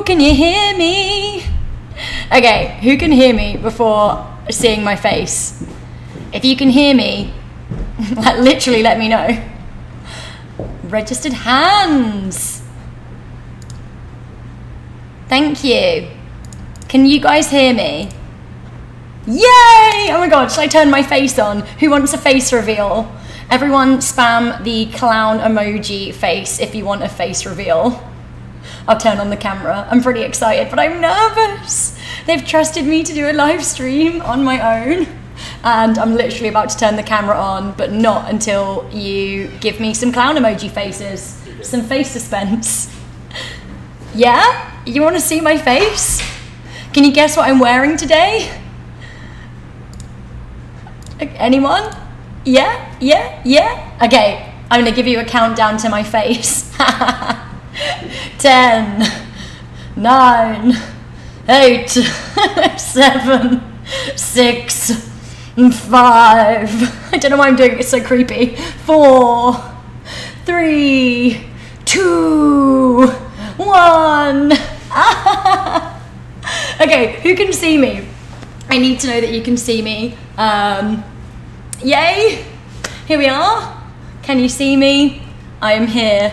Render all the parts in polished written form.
can you hear me? Okay, who can hear me before seeing my face? If you can hear me, literally let me know. Registered hands. Thank you. Can you guys hear me? Yay! Oh my god, should I turn my face on? Who wants a face reveal? Everyone spam the clown emoji face if you want a face reveal. I'll turn on the camera. I'm pretty excited, but I'm nervous. They've trusted me to do a live stream on my own, and I'm literally about to turn the camera on, but not until you give me some clown emoji faces. Some face suspense. Yeah? You want to see my face? Can you guess what I'm wearing today? Anyone? Yeah? Okay, I'm gonna give you a countdown to my face. 10, 9, 8, 7, 6, 5. I don't know why I'm doing it, it's so creepy. 4, 3, 2, 1. Okay, who can see me? I need to know that you can see me. Yay! Here we are. Can you see me? I am here.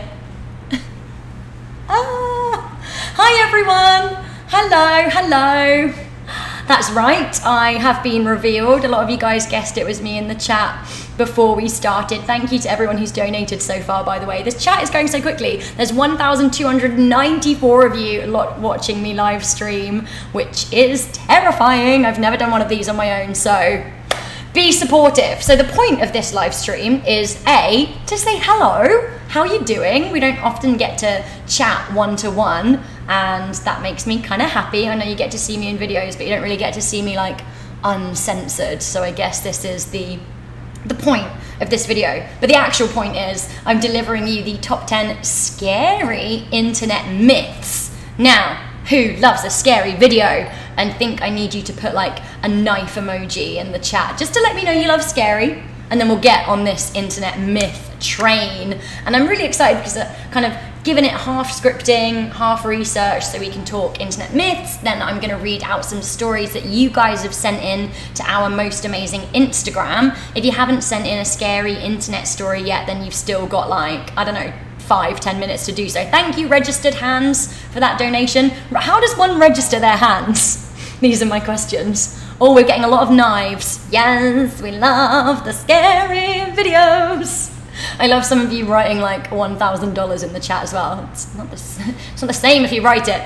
Hi everyone! Hello. That's right, I have been revealed. A lot of you guys guessed it was me in the chat before we started. Thank you to everyone who's donated so far, by the way. This chat is going so quickly. There's 1,294 of you watching me live stream, which is terrifying. I've never done one of these on my own, so be supportive. So the point of this live stream is to say hello. How are you doing? We don't often get to chat one-to-one, and that makes me kind of happy. I know you get to see me in videos, but you don't really get to see me like uncensored. So I guess this is the point of this video. But the actual point is I'm delivering you the top 10 scary internet myths. Now, who loves a scary video and think I need you to put like a knife emoji in the chat just to let me know you love scary, and then we'll get on this internet myth train. And I'm really excited because I've kind of given it half scripting, half research, so we can talk internet myths. Then I'm going to read out some stories that you guys have sent in to our most amazing Instagram. If you haven't sent in a scary internet story yet, then you've still got like, I don't know, 5-10 minutes to do so. Thank you, registered hands, for that donation. How does one register their hands? These are my questions. Oh, we're getting a lot of knives. Yes, we love the scary videos. I love some of you writing like $1,000 in the chat as well. It's not the same if you write it.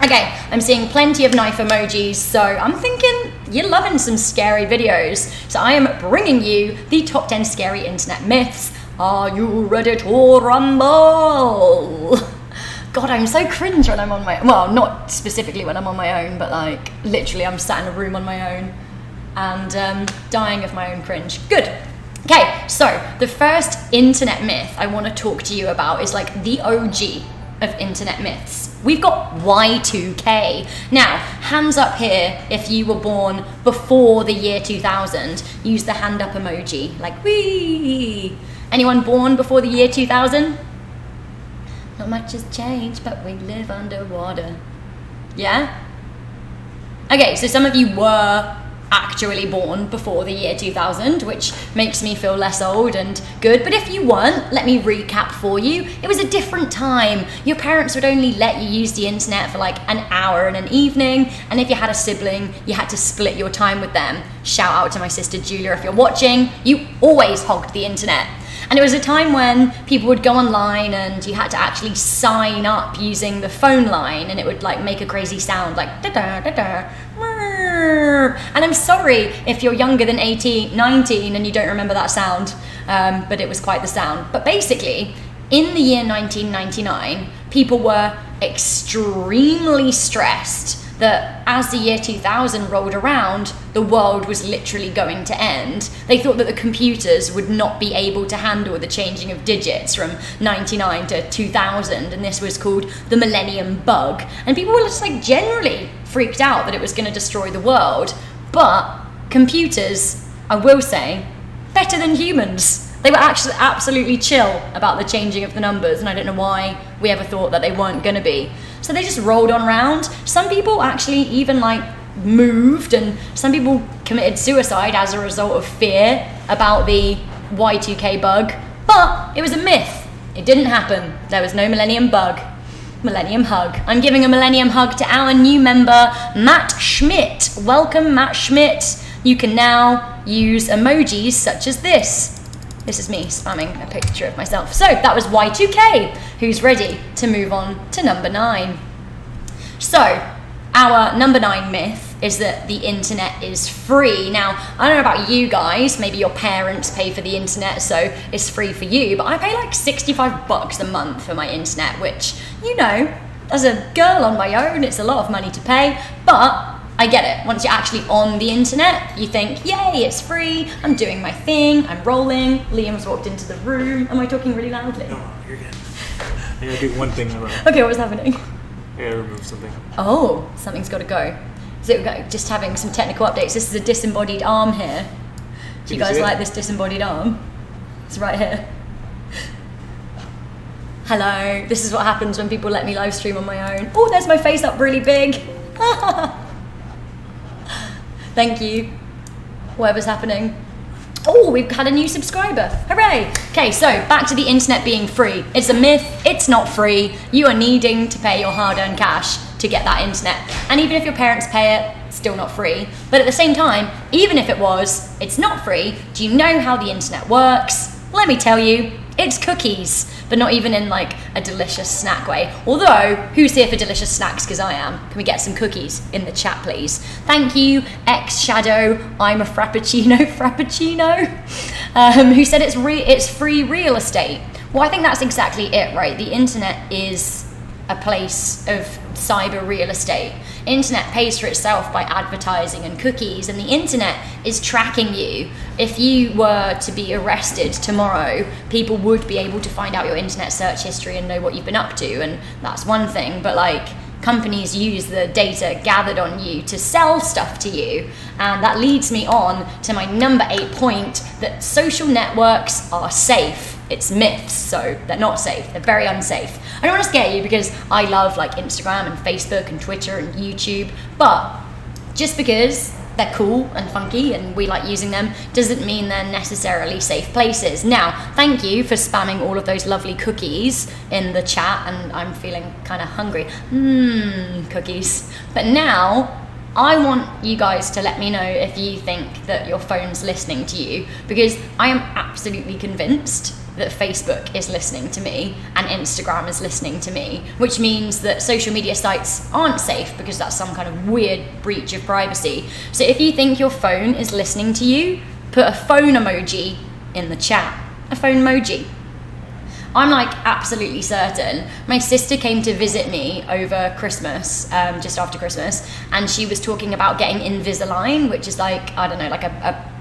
Okay, I'm seeing plenty of knife emojis, so I'm thinking you're loving some scary videos. So I am bringing you the top 10 scary internet myths. Are you ready to rumble? God, I'm so cringe when I'm on my own. Well, not specifically when I'm on my own, but like literally I'm sat in a room on my own and dying of my own cringe. Good. Okay, so the first internet myth I want to talk to you about is like the OG of internet myths. We've got Y2K. Now, hands up here if you were born before the year 2000. Use the hand up emoji, like wee. Anyone born before the year 2000? Not much has changed, but we live underwater. Yeah? Okay, so some of you were actually born before the year 2000, which makes me feel less old and good. But if you weren't, let me recap for you. It was a different time. Your parents would only let you use the internet for like an hour in an evening, and if you had a sibling, you had to split your time with them. Shout out to my sister Julia if you're watching. You always hogged the internet. And it was a time when people would go online and you had to actually sign up using the phone line, and it would like make a crazy sound like da-da, and I'm sorry if you're younger than 18, 19 and you don't remember that sound, but it was quite the sound. But basically, in the year 1999, people were extremely stressed that as the year 2000 rolled around, the world was literally going to end. They thought that the computers would not be able to handle the changing of digits from 99 to 2000, and this was called the Millennium Bug. And people were just like generally freaked out that it was going to destroy the world. But computers, I will say, better than humans. They were actually absolutely chill about the changing of the numbers, and I don't know why we ever thought that they weren't going to be. So they just rolled on round. Some people actually even like moved, and some people committed suicide as a result of fear about the Y2K bug, but it was a myth. It didn't happen. There was no millennium bug. Millennium hug. I'm giving a millennium hug to our new member, Matt Schmidt. Welcome, Matt Schmidt. You can now use emojis such as this. This is me spamming a picture of myself. So that was Y2K, who's ready to move on to number 9. So our number 9 myth is that the internet is free. Now, I don't know about you guys, maybe your parents pay for the internet, so it's free for you, but I pay like $65 a month for my internet, which, you know, as a girl on my own, it's a lot of money to pay, but I get it. Once you're actually on the internet, you think, yay, it's free, I'm doing my thing, I'm rolling. Liam's walked into the room. Am I talking really loudly? No, you're good. I gotta do one thing in a row. Okay, what's happening? I gotta remove something. Oh, something's gotta go. So just having some technical updates. This is a disembodied arm here. Do you guys like this disembodied arm? It's right here. Hello. This is what happens when people let me live stream on my own. Oh, there's my face up really big. Thank you. Whatever's happening. Oh, we've had a new subscriber. Hooray. Okay, so back to the internet being free. It's a myth. It's not free. You are needing to pay your hard-earned cash to get that internet. And even if your parents pay it, it's still not free. But at the same time, even if it was, it's not free. Do you know how the internet works? Let me tell you, it's cookies, but not even in like a delicious snack way. Although, who's here for delicious snacks? Because I am. Can we get some cookies in the chat, please? Thank you, X Shadow. I'm a Frappuccino, who said it's free real estate. Well, I think that's exactly it, right? The internet is a place of cyber real estate. Internet pays for itself by advertising and cookies, and the internet is tracking you. If you were to be arrested tomorrow, people would be able to find out your internet search history and know what you've been up to, and that's one thing, but like companies use the data gathered on you to sell stuff to you. And that leads me on to my number 8 point, that social networks are safe. It's myths, so they're not safe. They're very unsafe. I don't want to scare you because I love like Instagram and Facebook and Twitter and YouTube, but just because they're cool and funky and we like using them doesn't mean they're necessarily safe places. Now, thank you for spamming all of those lovely cookies in the chat, and I'm feeling kind of hungry. Cookies. But now, I want you guys to let me know if you think that your phone's listening to you, because I am absolutely convinced that Facebook is listening to me and Instagram is listening to me, which means that social media sites aren't safe because that's some kind of weird breach of privacy. So if you think your phone is listening to you, put a phone emoji in the chat. A phone emoji. I'm like absolutely certain. My sister came to visit me over Christmas, just after Christmas, and she was talking about getting Invisalign, which is like, I don't know, like a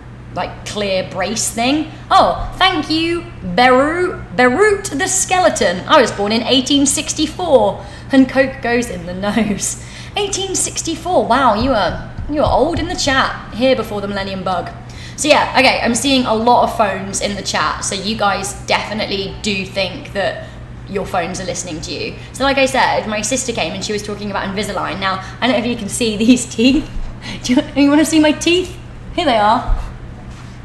clear brace thing. Oh, thank you, Beirut the skeleton. I was born in 1864, and Coke goes in the nose. 1864. Wow, you are old in the chat, here before the millennium bug. So yeah, okay, I'm seeing a lot of phones in the chat, so you guys definitely do think that your phones are listening to you. So like I said, my sister came and she was talking about Invisalign. Now, I don't know if you can see these teeth. Do you want to see my teeth? Here they are.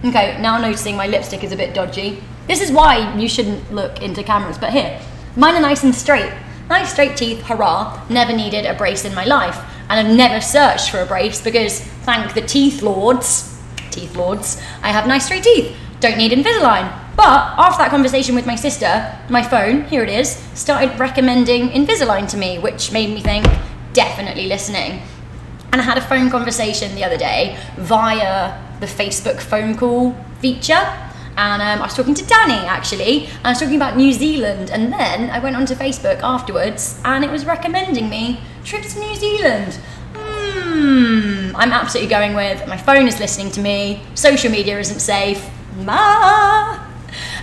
Okay, now noticing my lipstick is a bit dodgy. This is why you shouldn't look into cameras, but here, mine are nice and straight. Nice straight teeth, hurrah. Never needed a brace in my life, and I've never searched for a brace because, thank the teeth lords, I have nice straight teeth. Don't need Invisalign. But after that conversation with my sister, my phone, here it is, started recommending Invisalign to me, which made me think, definitely listening. And I had a phone conversation the other day via the Facebook phone call feature, and I was talking to Danny actually, and I was talking about New Zealand, and then I went onto Facebook afterwards and it was recommending me trips to New Zealand. I'm absolutely going with my phone is listening to me, social media isn't safe.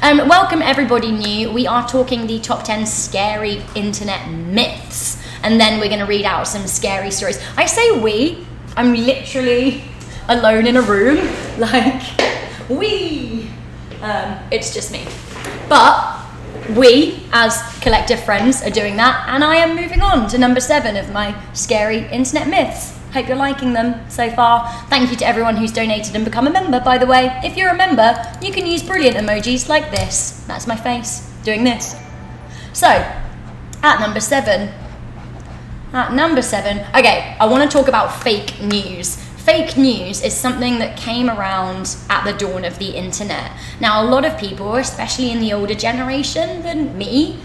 Welcome everybody new. We are talking the top 10 scary internet myths, and then we're going to read out some scary stories. I say we, I'm literally alone in a room, like we. It's just me. But we, as collective friends, are doing that, and I am moving on to number 7 of my scary internet myths. Hope you're liking them so far. Thank you to everyone who's donated and become a member, by the way. If you're a member, you can use brilliant emojis like this. That's my face doing this. So, at number 7, okay, I want to talk about fake news. Fake news is something that came around at the dawn of the internet. Now, a lot of people, especially in the older generation than me,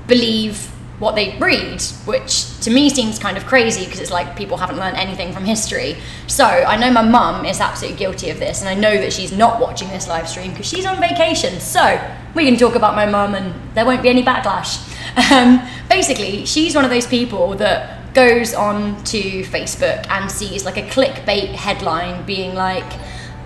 believe what they read, which to me seems kind of crazy because it's like people haven't learned anything from history. So I know my mum is absolutely guilty of this, and I know that she's not watching this live stream because she's on vacation. So we can talk about my mum and there won't be any backlash. Basically, she's one of those people that goes on to Facebook and sees like a clickbait headline being like,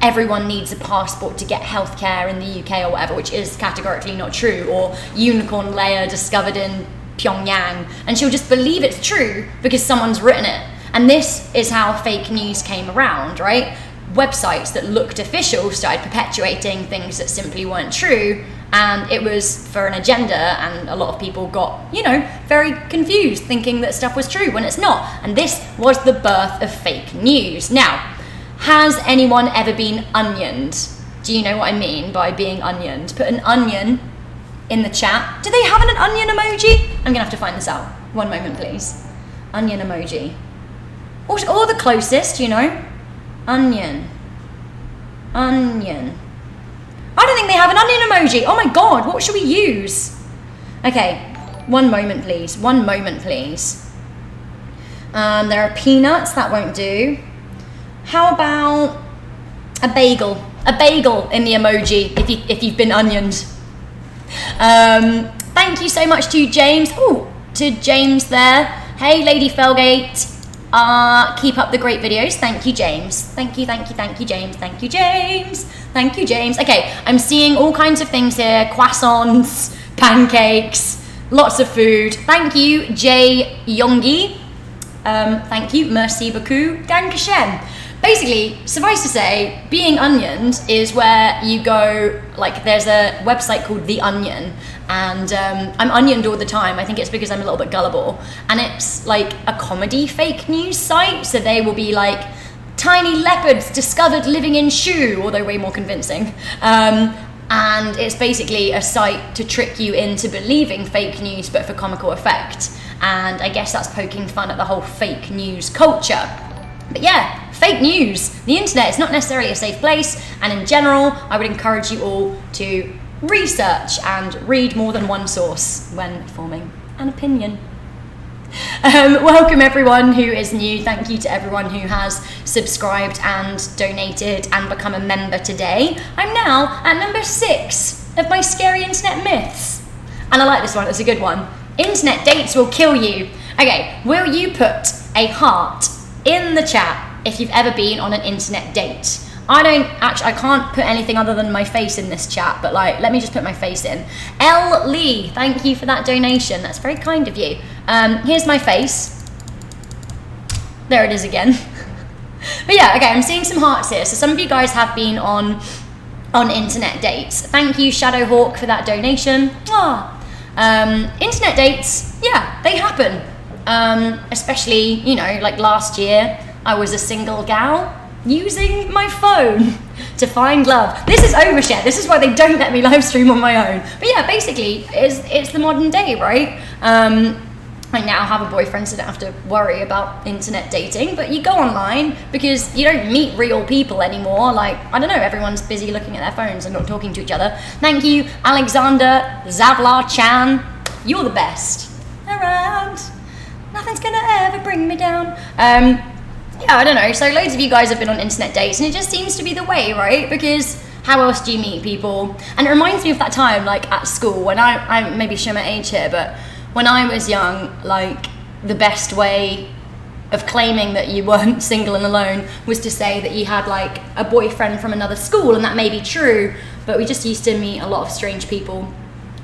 everyone needs a passport to get healthcare in the UK or whatever, which is categorically not true, or unicorn layer discovered in Pyongyang, and she'll just believe it's true because someone's written it. And this is how fake news came around, right? Websites that looked official started perpetuating things that simply weren't true, and it was for an agenda, and a lot of people got, very confused thinking that stuff was true when it's not. And this was the birth of fake news. Now, has anyone ever been onioned? Do you know what I mean by being onioned? Put an onion in the chat. Do they have an onion emoji? I'm gonna have to find this out. One moment, please. Onion emoji. Or the closest, Onion. Onion. I don't think they have an onion emoji. Oh my god, what should we use? Okay, one moment, please. There are peanuts, that won't do. How about a bagel? A bagel in the emoji if you've been onioned. Thank you so much to James. To James there. Hey, Lady Felgate. Keep up the great videos. Thank you, James. Thank you, James. Thank you, James. Okay, I'm seeing all kinds of things here. Croissants, pancakes, lots of food. Thank you, Jay Yongi. Thank you, merci beaucoup. Dankeschön. Basically, suffice to say, being onioned is where you go, like there's a website called The Onion, and I'm onioned all the time. I think it's because I'm a little bit gullible, and it's like a comedy fake news site, so they will be like, tiny leopards discovered living in shoe, although way more convincing. And it's basically a site to trick you into believing fake news, but for comical effect. And I guess that's poking fun at the whole fake news culture. But yeah, fake news. The internet is not necessarily a safe place, and in general, I would encourage you all to research and read more than one source when forming an opinion. Welcome everyone who is new. Thank you to everyone who has subscribed and donated and become a member today. I'm now at number 6 of my scary internet myths. And I like this one, it's a good one. Internet dates will kill you. Okay, will you put a heart in the chat if you've ever been on an internet date? I can't put anything other than my face in this chat, but like, let me just put my face in. L. Lee, thank you for that donation. That's very kind of you. Here's my face. There it is again. But yeah, okay, I'm seeing some hearts here. So some of you guys have been on internet dates. Thank you, Shadowhawk, for that donation. Internet dates, yeah, they happen. Especially, like last year, I was a single gal using my phone to find love. This is overshare. This is why they don't let me live stream on my own. But yeah, basically, it's the modern day, right? I now have a boyfriend, so I don't have to worry about internet dating, but you go online because you don't meet real people anymore. Like, I don't know, everyone's busy looking at their phones and not talking to each other. Thank you, Alexander Zavlar-Chan. You're the best around. Nothing's gonna ever bring me down. Yeah, I don't know. So loads of you guys have been on internet dates, and it just seems to be the way, right? Because how else do you meet people? And it reminds me of that time, like at school, when I maybe show my age here, but when I was young, like the best way of claiming that you weren't single and alone was to say that you had like a boyfriend from another school, and that may be true, but we just used to meet a lot of strange people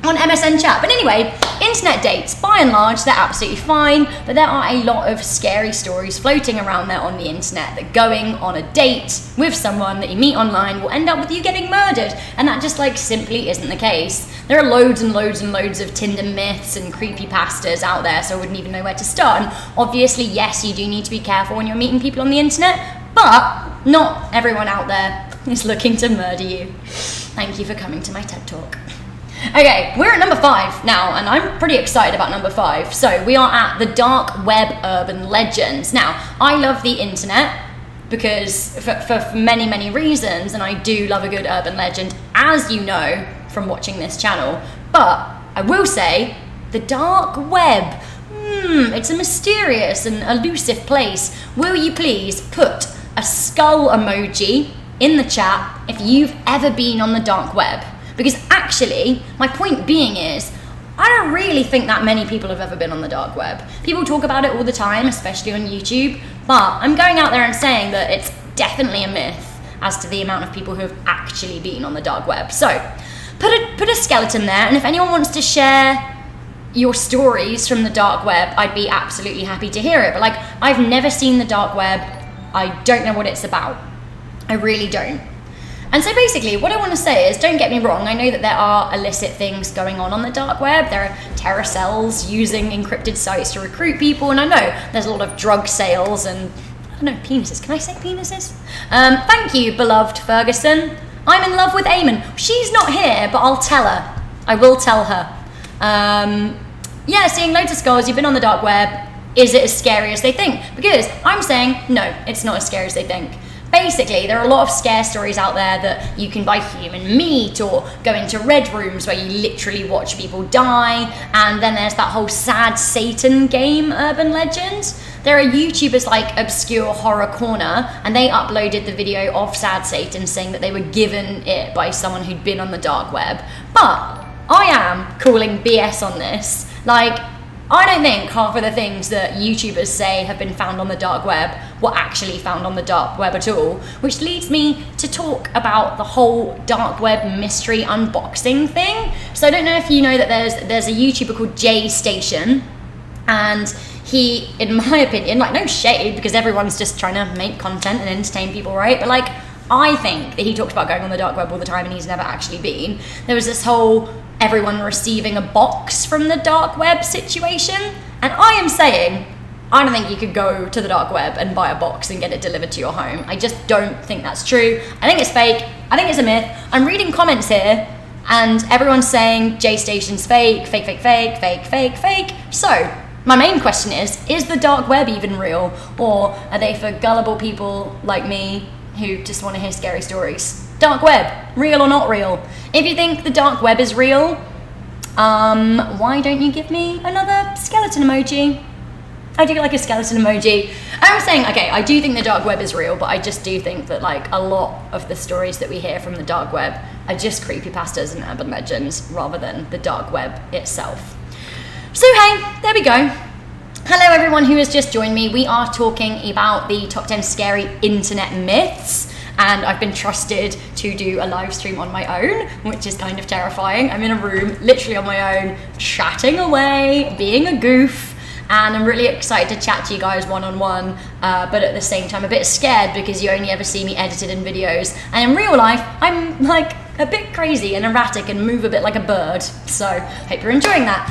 on MSN chat. But anyway, internet dates, by and large, they're absolutely fine, but there are a lot of scary stories floating around there on the internet that going on a date with someone that you meet online will end up with you getting murdered, and that just like simply isn't the case. There are loads and loads and loads of Tinder myths and creepypastas out there, so I wouldn't even know where to start. And obviously, yes, you do need to be careful when you're meeting people on the internet, but not everyone out there is looking to murder you. Thank you for coming to my TED Talk. Okay, we're at number 5 now, and I'm pretty excited about number 5. So we are at the dark web urban legends. Now, I love the internet because for many, many reasons, and I do love a good urban legend, as you know from watching this channel. But I will say, the dark web, it's a mysterious and elusive place. Will you please put a skull emoji in the chat if you've ever been on the dark web? Because actually, my point being is, I don't really think that many people have ever been on the dark web. People talk about it all the time, especially on YouTube, but I'm going out there and saying that it's definitely a myth as to the amount of people who have actually been on the dark web. So, put a skeleton there, and if anyone wants to share your stories from the dark web, I'd be absolutely happy to hear it. But like, I've never seen the dark web. I don't know what it's about. I really don't. And so basically, what I want to say is, don't get me wrong, I know that there are illicit things going on the dark web. There are terror cells using encrypted sites to recruit people, and I know there's a lot of drug sales and, I don't know, penises. Can I say penises? Thank you, beloved Ferguson. I'm in love with Eamon. She's not here, but I'll tell her. I will tell her. Yeah, seeing loads of skulls, you've been on the dark web. Is it as scary as they think? Because I'm saying, no, it's not as scary as they think. Basically, there are a lot of scare stories out there that you can buy human meat or go into red rooms where you literally watch people die. And then there's that whole Sad Satan game urban legend. There are YouTubers like Obscure Horror Corner, and they uploaded the video of Sad Satan saying that they were given it by someone who'd been on the dark web. But I am calling BS on this. Like, I don't think half of the things that YouTubers say have been found on the dark web were actually found on the dark web at all, which leads me to talk about the whole dark web mystery unboxing thing. So I don't know if you know that there's a YouTuber called J Station, and he, in my opinion, like, no shade, because everyone's just trying to make content and entertain people, right? But like, I think that he talks about going on the dark web all the time and he's never actually been. There was this whole everyone receiving a box from the dark web situation, and I am saying, I don't think you could go to the dark web and buy a box and get it delivered to your home. I just don't think that's true. I think it's fake. I think it's a myth. I'm reading comments here and everyone's saying J Station's fake, fake, fake, fake, fake, fake, fake. So my main question is the dark web even real, or are they for gullible people like me who just want to hear scary stories? Dark web, real or not real? If you think the dark web is real, why don't you give me another skeleton emoji? I do like a skeleton emoji. I'm saying, okay, I do think the dark web is real, but I just do think that like a lot of the stories that we hear from the dark web are just creepypastas and urban legends rather than the dark web itself. So hey, there we go. Hello everyone who has just joined me. We are talking about the top 10 scary internet myths, and I've been trusted to do a live stream on my own, which is kind of terrifying. I'm in a room, literally on my own, chatting away, being a goof, and I'm really excited to chat to you guys one-on-one, but at the same time a bit scared because you only ever see me edited in videos, and in real life, I'm like a bit crazy and erratic and move a bit like a bird, so hope you're enjoying that.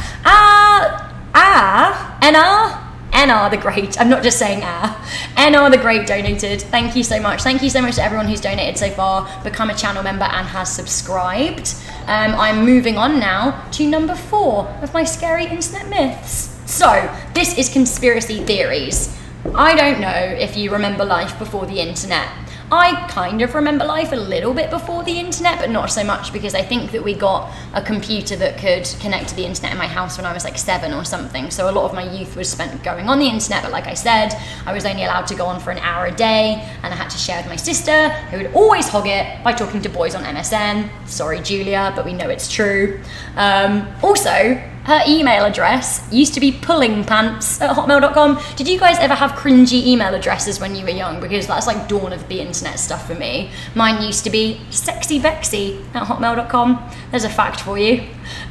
NR the Great, I'm not just saying NR the Great donated. Thank you so much. Thank you so much to everyone who's donated so far, become a channel member and has subscribed. I'm moving on now to number 4 of my scary internet myths. So, this is conspiracy theories. I don't know if you remember life before the internet. I kind of remember life a little bit before the internet, but not so much, because I think that we got a computer that could connect to the internet in my house when I was like 7 or something. So a lot of my youth was spent going on the internet, but like I said, I was only allowed to go on for an hour a day, and I had to share with my sister, who would always hog it by talking to boys on MSN. Sorry, Julia, but we know it's true. Also, her email address used to be pullingpants@hotmail.com. Did you guys ever have cringy email addresses when you were young? Because that's like dawn of the internet stuff for me. Mine used to be sexybexy@hotmail.com. There's a fact for you.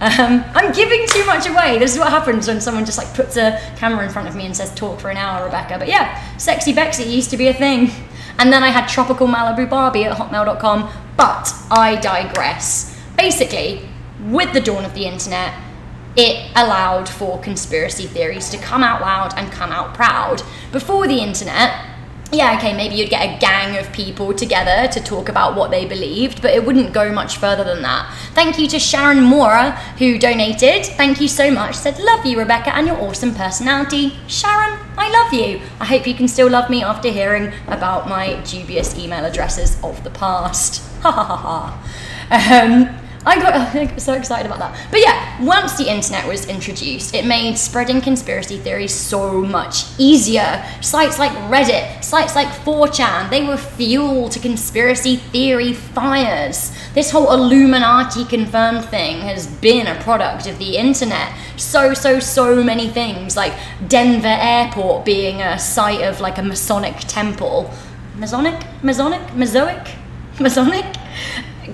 I'm giving too much away. This is what happens when someone just like puts a camera in front of me and says, talk for an hour, Rebecca. But yeah, Sexy Bexy used to be a thing. And then I had Tropical Malibu Barbie@hotmail.com, but I digress. Basically, with the dawn of the internet, it allowed for conspiracy theories to come out loud and come out proud. Before the internet, yeah, okay, maybe you'd get a gang of people together to talk about what they believed, but it wouldn't go much further than that. Thank you to Sharon Mora, who donated. Thank you so much. Said, love you, Rebecca, and your awesome personality. Sharon, I love you. I hope you can still love me after hearing about my dubious email addresses of the past. Ha ha ha ha. I got so excited about that. But yeah, once the internet was introduced, it made spreading conspiracy theories so much easier. Sites like Reddit, sites like 4chan, they were fuel to conspiracy theory fires. This whole Illuminati confirmed thing has been a product of the internet. So many things, like Denver Airport being a site of like a Masonic temple. Masonic?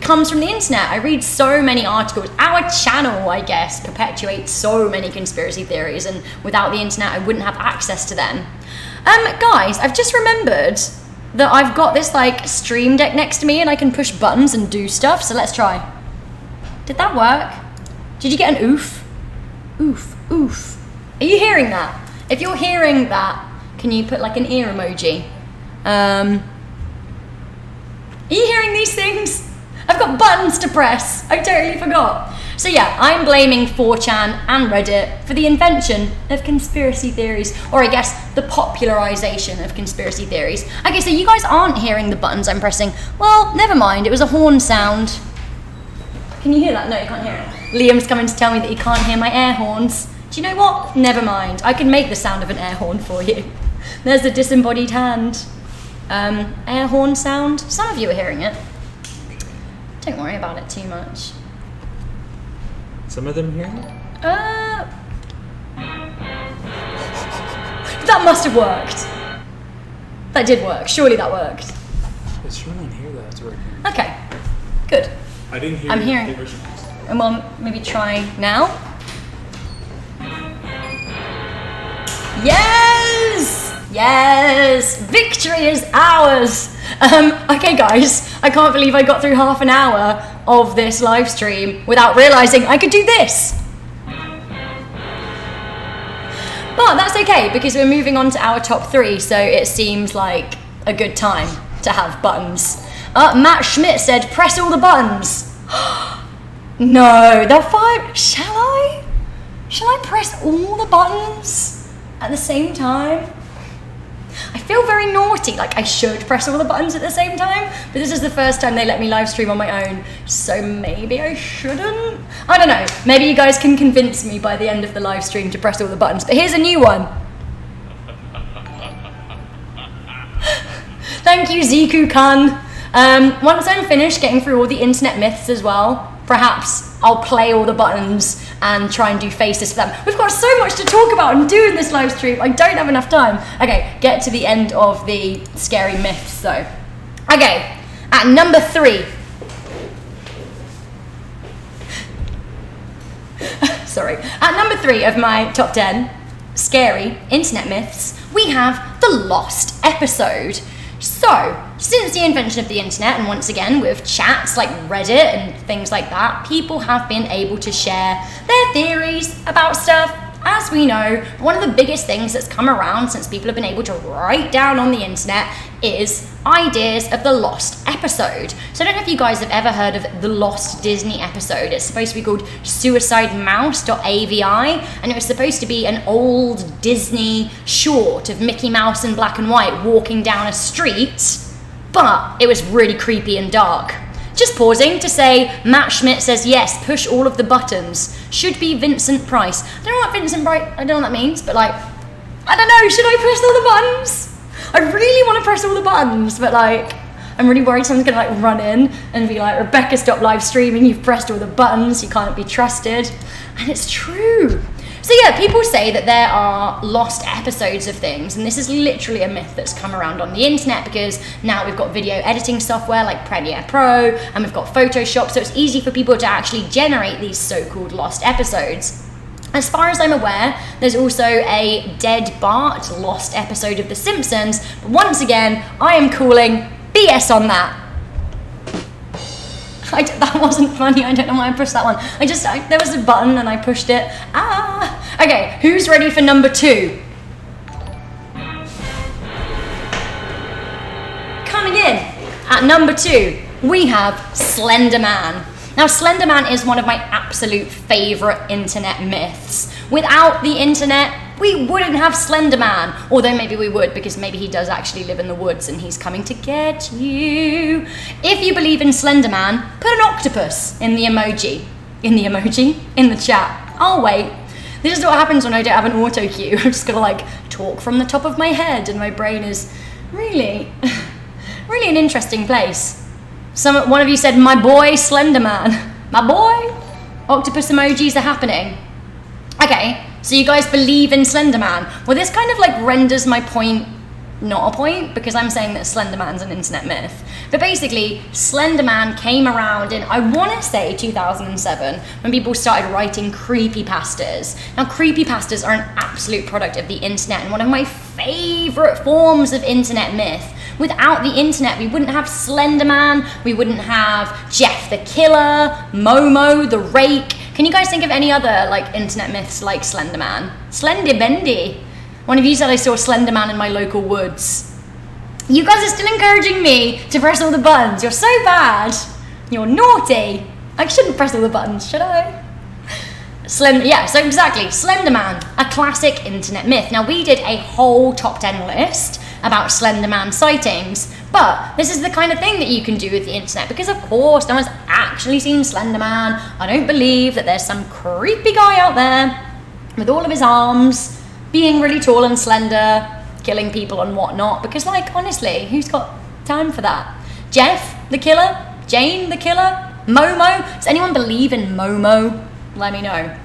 Comes from the internet. I read so many articles. Our channel, I guess, perpetuates so many conspiracy theories, and without the internet I wouldn't have access to them. Guys, I've just remembered that I've got this like stream deck next to me and I can push buttons and do stuff, so let's try. Did that work? Did you get an oof? Oof, oof. Are you hearing that? If you're hearing that, can you put like an ear emoji? Are you hearing these things? I've got buttons to press. I totally forgot. So yeah, I'm blaming 4chan and Reddit for the invention of conspiracy theories, or I guess the popularization of conspiracy theories. Okay, so you guys aren't hearing the buttons I'm pressing. Well, never mind, it was a horn sound. Can you hear that? No, you can't hear it. Liam's coming to tell me that he can't hear my air horns. Do you know what? Never mind. I can make the sound of an air horn for you. There's the disembodied hand. Air horn sound. Some of you are hearing it. Don't worry about it too much. Some of them hearing it? That must have worked. That did work. Surely that worked. It's showing here that it's working. Okay. Good. I didn't hear. I'm hearing. And well, maybe try now. Yes! Yes! Victory is ours! Okay guys, I can't believe I got through half an hour of this live stream without realising I could do this. But that's okay, because we're moving on to our top 3, so it seems like a good time to have buttons. Matt Schmidt said, press all the buttons. No, they're 5. Shall I? Shall I press all the buttons at the same time? I feel very naughty, like I should press all the buttons at the same time, but this is the first time they let me live stream on my own, so maybe I shouldn't? I don't know, maybe you guys can convince me by the end of the live stream to press all the buttons, but here's a new one. Thank you, Ziku-kun. Once I'm finished getting through all the internet myths as well, perhaps I'll play all the buttons and try and do faces for them. We've got so much to talk about and do in this live stream. I don't have enough time. Okay, get to the end of the scary myths though. Okay, at number 3. Sorry. At number 3 of my top 10 scary internet myths, we have the lost episode. So, since the invention of the internet, and once again with chats like Reddit and things like that, people have been able to share their theories about stuff. As we know, one of the biggest things that's come around since people have been able to write down on the internet is ideas of the lost episode. So I don't know if you guys have ever heard of the lost Disney episode. It's supposed to be called suicidemouse.avi, and it was supposed to be an old Disney short of Mickey Mouse in black and white walking down a street, but it was really creepy and dark. Just pausing to say, Matt Schmidt says yes, push all of the buttons. Should be Vincent Price. I don't know what Vincent Price, I don't know what that means, but like, I don't know, should I press all the buttons? I really want to press all the buttons, but like, I'm really worried someone's gonna like run in and be like, Rebecca, stop live streaming, you've pressed all the buttons, you can't be trusted. And it's true. So yeah, people say that there are lost episodes of things, and this is literally a myth that's come around on the internet because now we've got video editing software like Premiere Pro, and we've got Photoshop, so it's easy for people to actually generate these so-called lost episodes. As far as I'm aware, there's also a Dead Bart lost episode of The Simpsons, but once again, I am calling BS on that. That wasn't funny. I don't know why I pushed that one. There was a button and I pushed it. Okay, who's ready for number 2? Coming in at number 2, we have Slenderman. Now, Slenderman is one of my absolute favorite internet myths. Without the internet, we wouldn't have Slenderman. Although maybe we would, because maybe he does actually live in the woods and he's coming to get you. If you believe in Slenderman, put an octopus in the emoji. In the chat. I'll wait. This is what happens when I don't have an auto cue. I'm just gonna talk from the top of my head and my brain is really an interesting place. One of you said, my boy Slenderman. My boy? Octopus emojis are happening. Okay, so you guys believe in Slenderman. Well, this kind of renders my point not a point, because I'm saying that Slenderman's an internet myth. But basically, Slenderman came around in, I want to say 2007, when people started writing creepypastas. Now, creepypastas are an absolute product of the internet and one of my favorite forms of internet myth. Without the internet, we wouldn't have Slenderman, we wouldn't have Jeff the Killer, Momo, the Rake. Can you guys think of any other internet myths like Slenderman? Slendy Bendy. One of you said I saw Slenderman in my local woods. You guys are still encouraging me to press all the buttons. You're so bad. You're naughty. I shouldn't press all the buttons, should I? Yeah, so exactly, Slenderman, a classic internet myth. Now, we did a whole top 10 list about Slenderman sightings, but this is the kind of thing that you can do with the internet, because of course no one's actually seen Slenderman. I don't believe that there's some creepy guy out there with all of his arms, being really tall and slender, killing people and whatnot, because honestly, who's got time for that? Jeff the Killer? Jane the Killer? Momo? Does anyone believe in Momo? Let me know.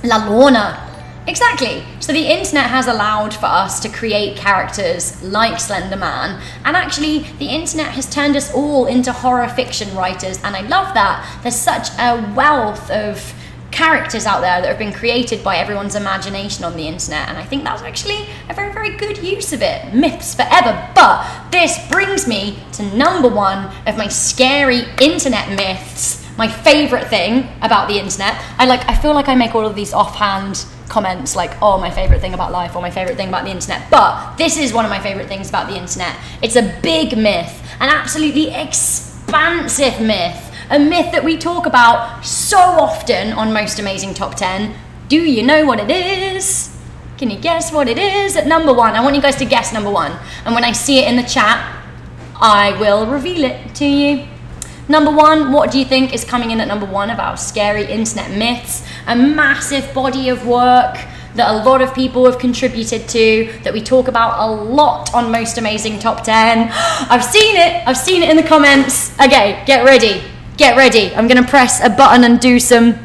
La Lorna. Exactly. So the internet has allowed for us to create characters like Slenderman, and actually the internet has turned us all into horror fiction writers, and I love that. There's such a wealth of characters out there that have been created by everyone's imagination on the internet, and I think that's actually a very, very good use of it. Myths forever. But this brings me to number 1 of my scary internet myths. My favorite thing about the internet. I feel like I make all of these offhand comments oh, my favorite thing about life, or my favorite thing about the internet, but this is one of my favorite things about the internet. It's a big myth, an absolutely expansive myth, a myth that we talk about so often on Most Amazing Top 10. Do you know what it is? Can you guess what it is at number 1? I want you guys to guess number 1, and when I see it in the chat, I will reveal it to you. Number 1, what do you think is coming in at number 1 of our scary internet myths? A massive body of work that a lot of people have contributed to, that we talk about a lot on Most Amazing Top 10. I've seen it in the comments. Okay, get ready. I'm gonna press a button and do some.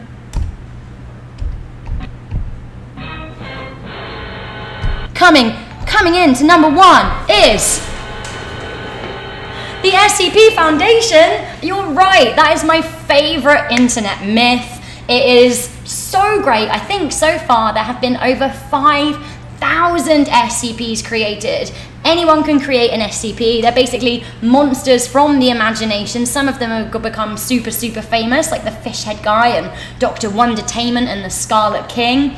Coming in to number 1 is the SCP Foundation. You're right, that is my favorite internet myth. It is so great. I think so far there have been over 5,000 SCPs created. Anyone can create an SCP. They're basically monsters from the imagination. Some of them have become super, super famous, like the Fish Head Guy and Dr. Wondertainment and the Scarlet King.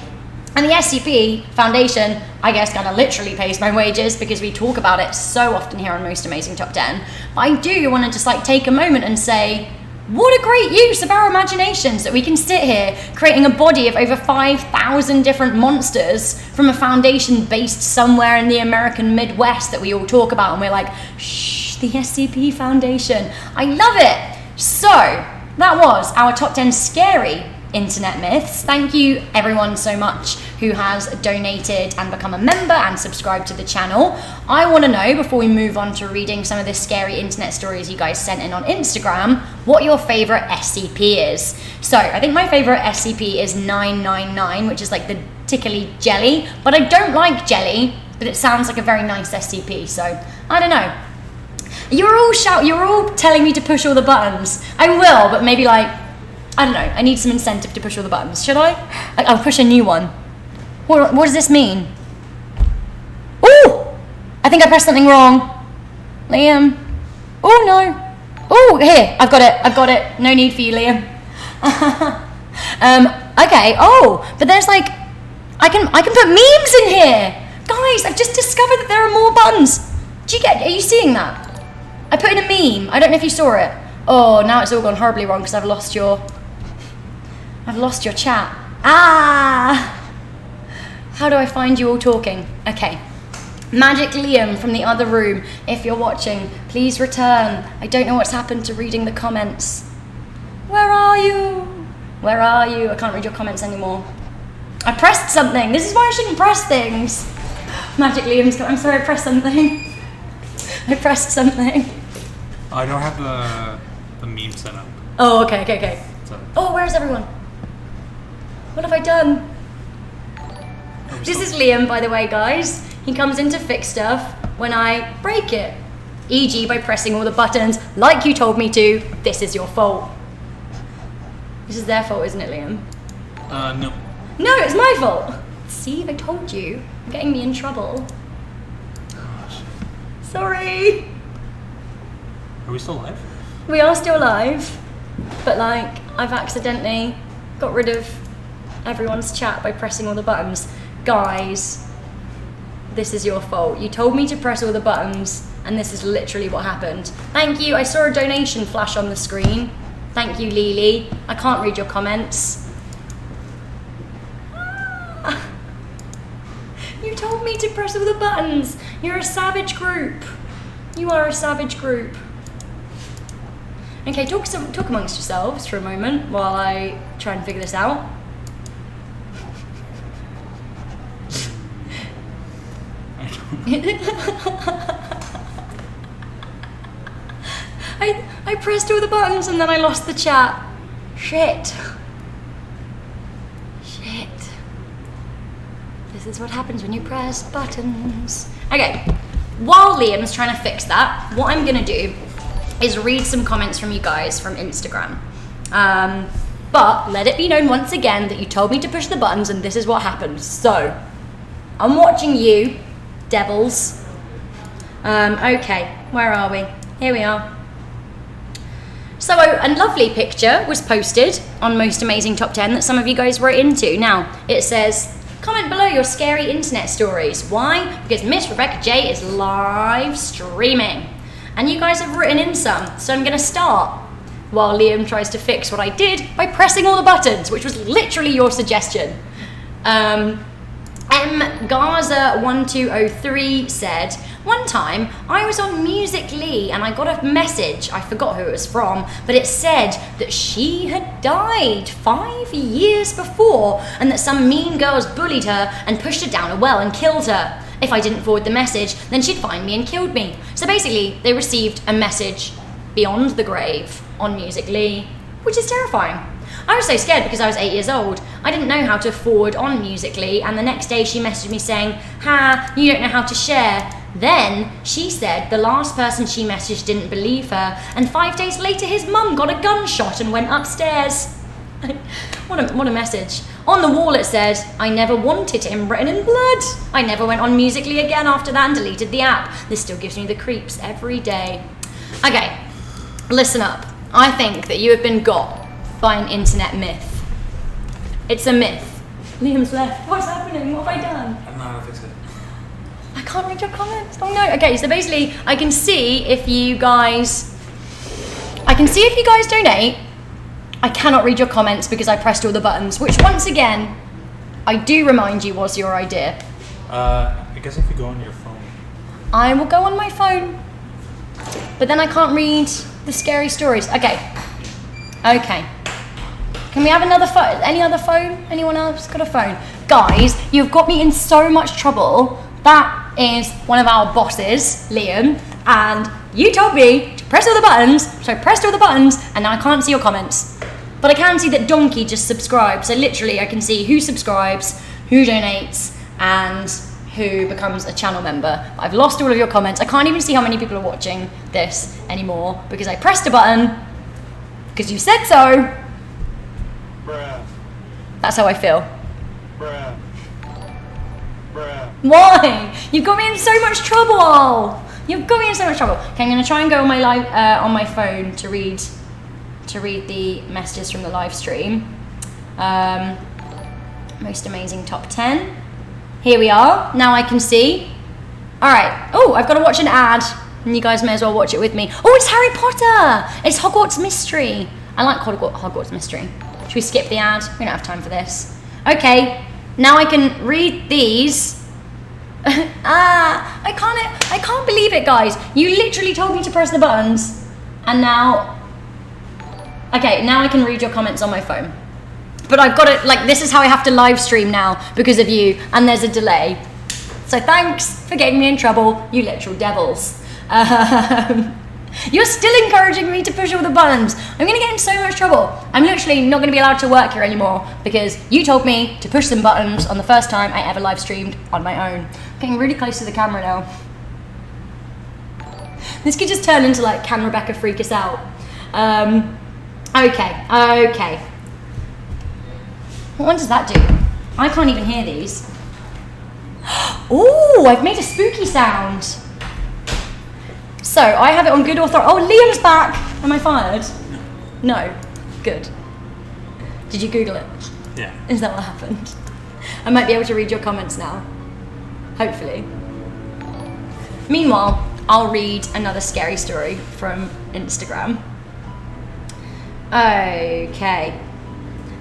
And the SCP Foundation, I guess, kind of literally pays my wages, because we talk about it so often here on Most Amazing Top 10. But I do want to just take a moment and say, what a great use of our imaginations that we can sit here creating a body of over 5,000 different monsters from a foundation based somewhere in the American Midwest that we all talk about, and we're like, shh, the SCP Foundation. I love it. So that was our top 10 scary internet myths. Thank you everyone so much who has donated and become a member and subscribed to the channel. I want to know, before we move on to reading some of the scary internet stories you guys sent in on Instagram, what your favorite SCP is. So I think my favorite SCP is 999, which is like the tickly jelly, but I don't like jelly, but it sounds like a very nice SCP, so I don't know. You're all telling me to push all the buttons. I will, but maybe like, I don't know, I need some incentive to push all the buttons. Should I? I'll push a new one. What does this mean? Ooh! I think I pressed something wrong. Liam. Oh no. Oh, here, I've got it. No need for you, Liam. Okay, oh, but there's like, I can put memes in here. Guys, I've just discovered that there are more buttons. Are you seeing that? I put in a meme. I don't know if you saw it. Oh, now it's all gone horribly wrong because I've lost your chat. Ah! How do I find you all talking? Okay. Magic Liam from the other room, if you're watching, please return. I don't know what's happened to reading the comments. Where are you? Where are you? I can't read your comments anymore. I pressed something. This is why I shouldn't press things. Magic Liam's I'm sorry, I pressed something. I pressed something. I don't have the meme set up. Oh, okay. So. Oh, where's everyone? What have I done? This is Liam, by the way, guys. He comes in to fix stuff when I break it. E.g. by pressing all the buttons, like you told me to. This is your fault. This is their fault, isn't it, Liam? No. No, it's my fault. See, I told you. You're getting me in trouble. Gosh. Sorry. Are we still live? We are still live, but like, I've accidentally got rid of everyone's chat by pressing all the buttons. Guys, this is your fault. You told me to press all the buttons, and this is literally what happened. Thank you. I saw a donation flash on the screen. Thank you, Lily. I can't read your comments. You told me to press all the buttons. You're a savage group. You are a savage group. Okay, talk amongst yourselves for a moment while I try and figure this out. I pressed all the buttons and then I lost the chat. Shit. This is what happens when you press buttons. Okay, while Liam's trying to fix that, what I'm gonna do is read some comments from you guys from Instagram. But let it be known once again that you told me to push the buttons and this is what happened. So, I'm watching you, devils. Okay, where are we? Here we are. So a lovely picture was posted on Most Amazing Top 10 that some of you guys were into. Now, it says, comment below your scary internet stories. Why? Because Miss Rebecca J is live streaming. And you guys have written in some, so I'm gonna start while Liam tries to fix what I did by pressing all the buttons, which was literally your suggestion. Gaza1203 said, one time I was on Musical.ly and I got a message, I forgot who it was from, but it said that she had died 5 years before and that some mean girls bullied her and pushed her down a well and killed her. If I didn't forward the message, then she'd find me and killed me. So basically, they received a message beyond the grave on Musical.ly, which is terrifying. I was so scared because I was 8 years old. I didn't know how to forward on Musical.ly, and the next day she messaged me saying, ha, you don't know how to share. Then she said the last person she messaged didn't believe her, and 5 days later his mum got a gunshot and went upstairs. What a message. On the wall it said, I never wanted him, written in blood. I never went on Musical.ly again after that and deleted the app. This still gives me the creeps every day. Okay, listen up. I think that you have been got by an internet myth. It's a myth. Liam's left. What's happening? What have I done? I don't know how to fix it. I can't read your comments. Oh no. Okay, so basically I can see if you guys donate. I cannot read your comments because I pressed all the buttons, which once again, I do remind you was your idea. I guess if you go on your phone. I will go on my phone, but then I can't read the scary stories. Okay. Can we have another phone? Any other phone? Anyone else got a phone? Guys, you've got me in so much trouble. That is one of our bosses, Liam, and you told me to press all the buttons, so I pressed all the buttons, and now I can't see your comments. But I can see that Donkey just subscribed, so literally I can see who subscribes, who donates, and who becomes a channel member. I've lost all of your comments. I can't even see how many people are watching this anymore because I pressed a button because you said so. Bruh. That's how I feel. Bruh. Bruh. Why? You've got me in so much trouble. You've got me in so much trouble. Okay, I'm gonna try and go on my live on my phone to read the messages from the live stream. Most amazing top 10. Here we are. Now I can see. All right. Oh, I've got to watch an ad, and you guys may as well watch it with me. Oh, it's Harry Potter. It's Hogwarts Mystery. I like Hogwarts Mystery. Should we skip the ad? We don't have time for this. Okay. Now I can read these. I can't believe it, guys. You literally told me to press the buttons, and now. Okay, now I can read your comments on my phone. But I've got to, like, this is how I have to live stream now because of you, and there's a delay. So thanks for getting me in trouble, you literal devils. You're still encouraging me to push all the buttons. I'm gonna get in so much trouble. I'm literally not gonna be allowed to work here anymore because you told me to push some buttons on the first time I ever live streamed on my own. I'm getting really close to the camera now. This could just turn into like, can Rebecca freak us out? Okay. What does that do? I can't even hear these. Oh, I've made a spooky sound. So I have it on good authority. Oh, Liam's back. Am I fired? No. Good. Did you Google it? Yeah. Is that what happened? I might be able to read your comments now. Hopefully. Meanwhile, I'll read another scary story from Instagram. Okay.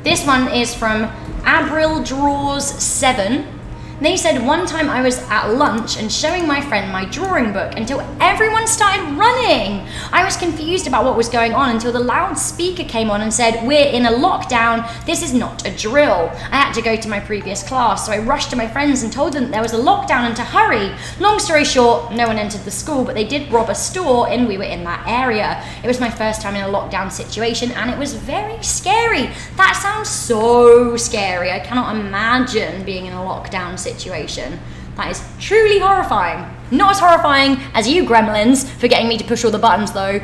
This one is from Abril Draws 7. They said, one time I was at lunch and showing my friend my drawing book until everyone started running. I was confused about what was going on until the loudspeaker came on and said, we're in a lockdown, this is not a drill. I had to go to my previous class, so I rushed to my friends and told them that there was a lockdown and to hurry. Long story short, no one entered the school, but they did rob a store and we were in that area. It was my first time in a lockdown situation and it was very scary. That sounds so scary. I cannot imagine being in a lockdown situation. That is truly horrifying. Not as horrifying as you gremlins for getting me to push all the buttons though.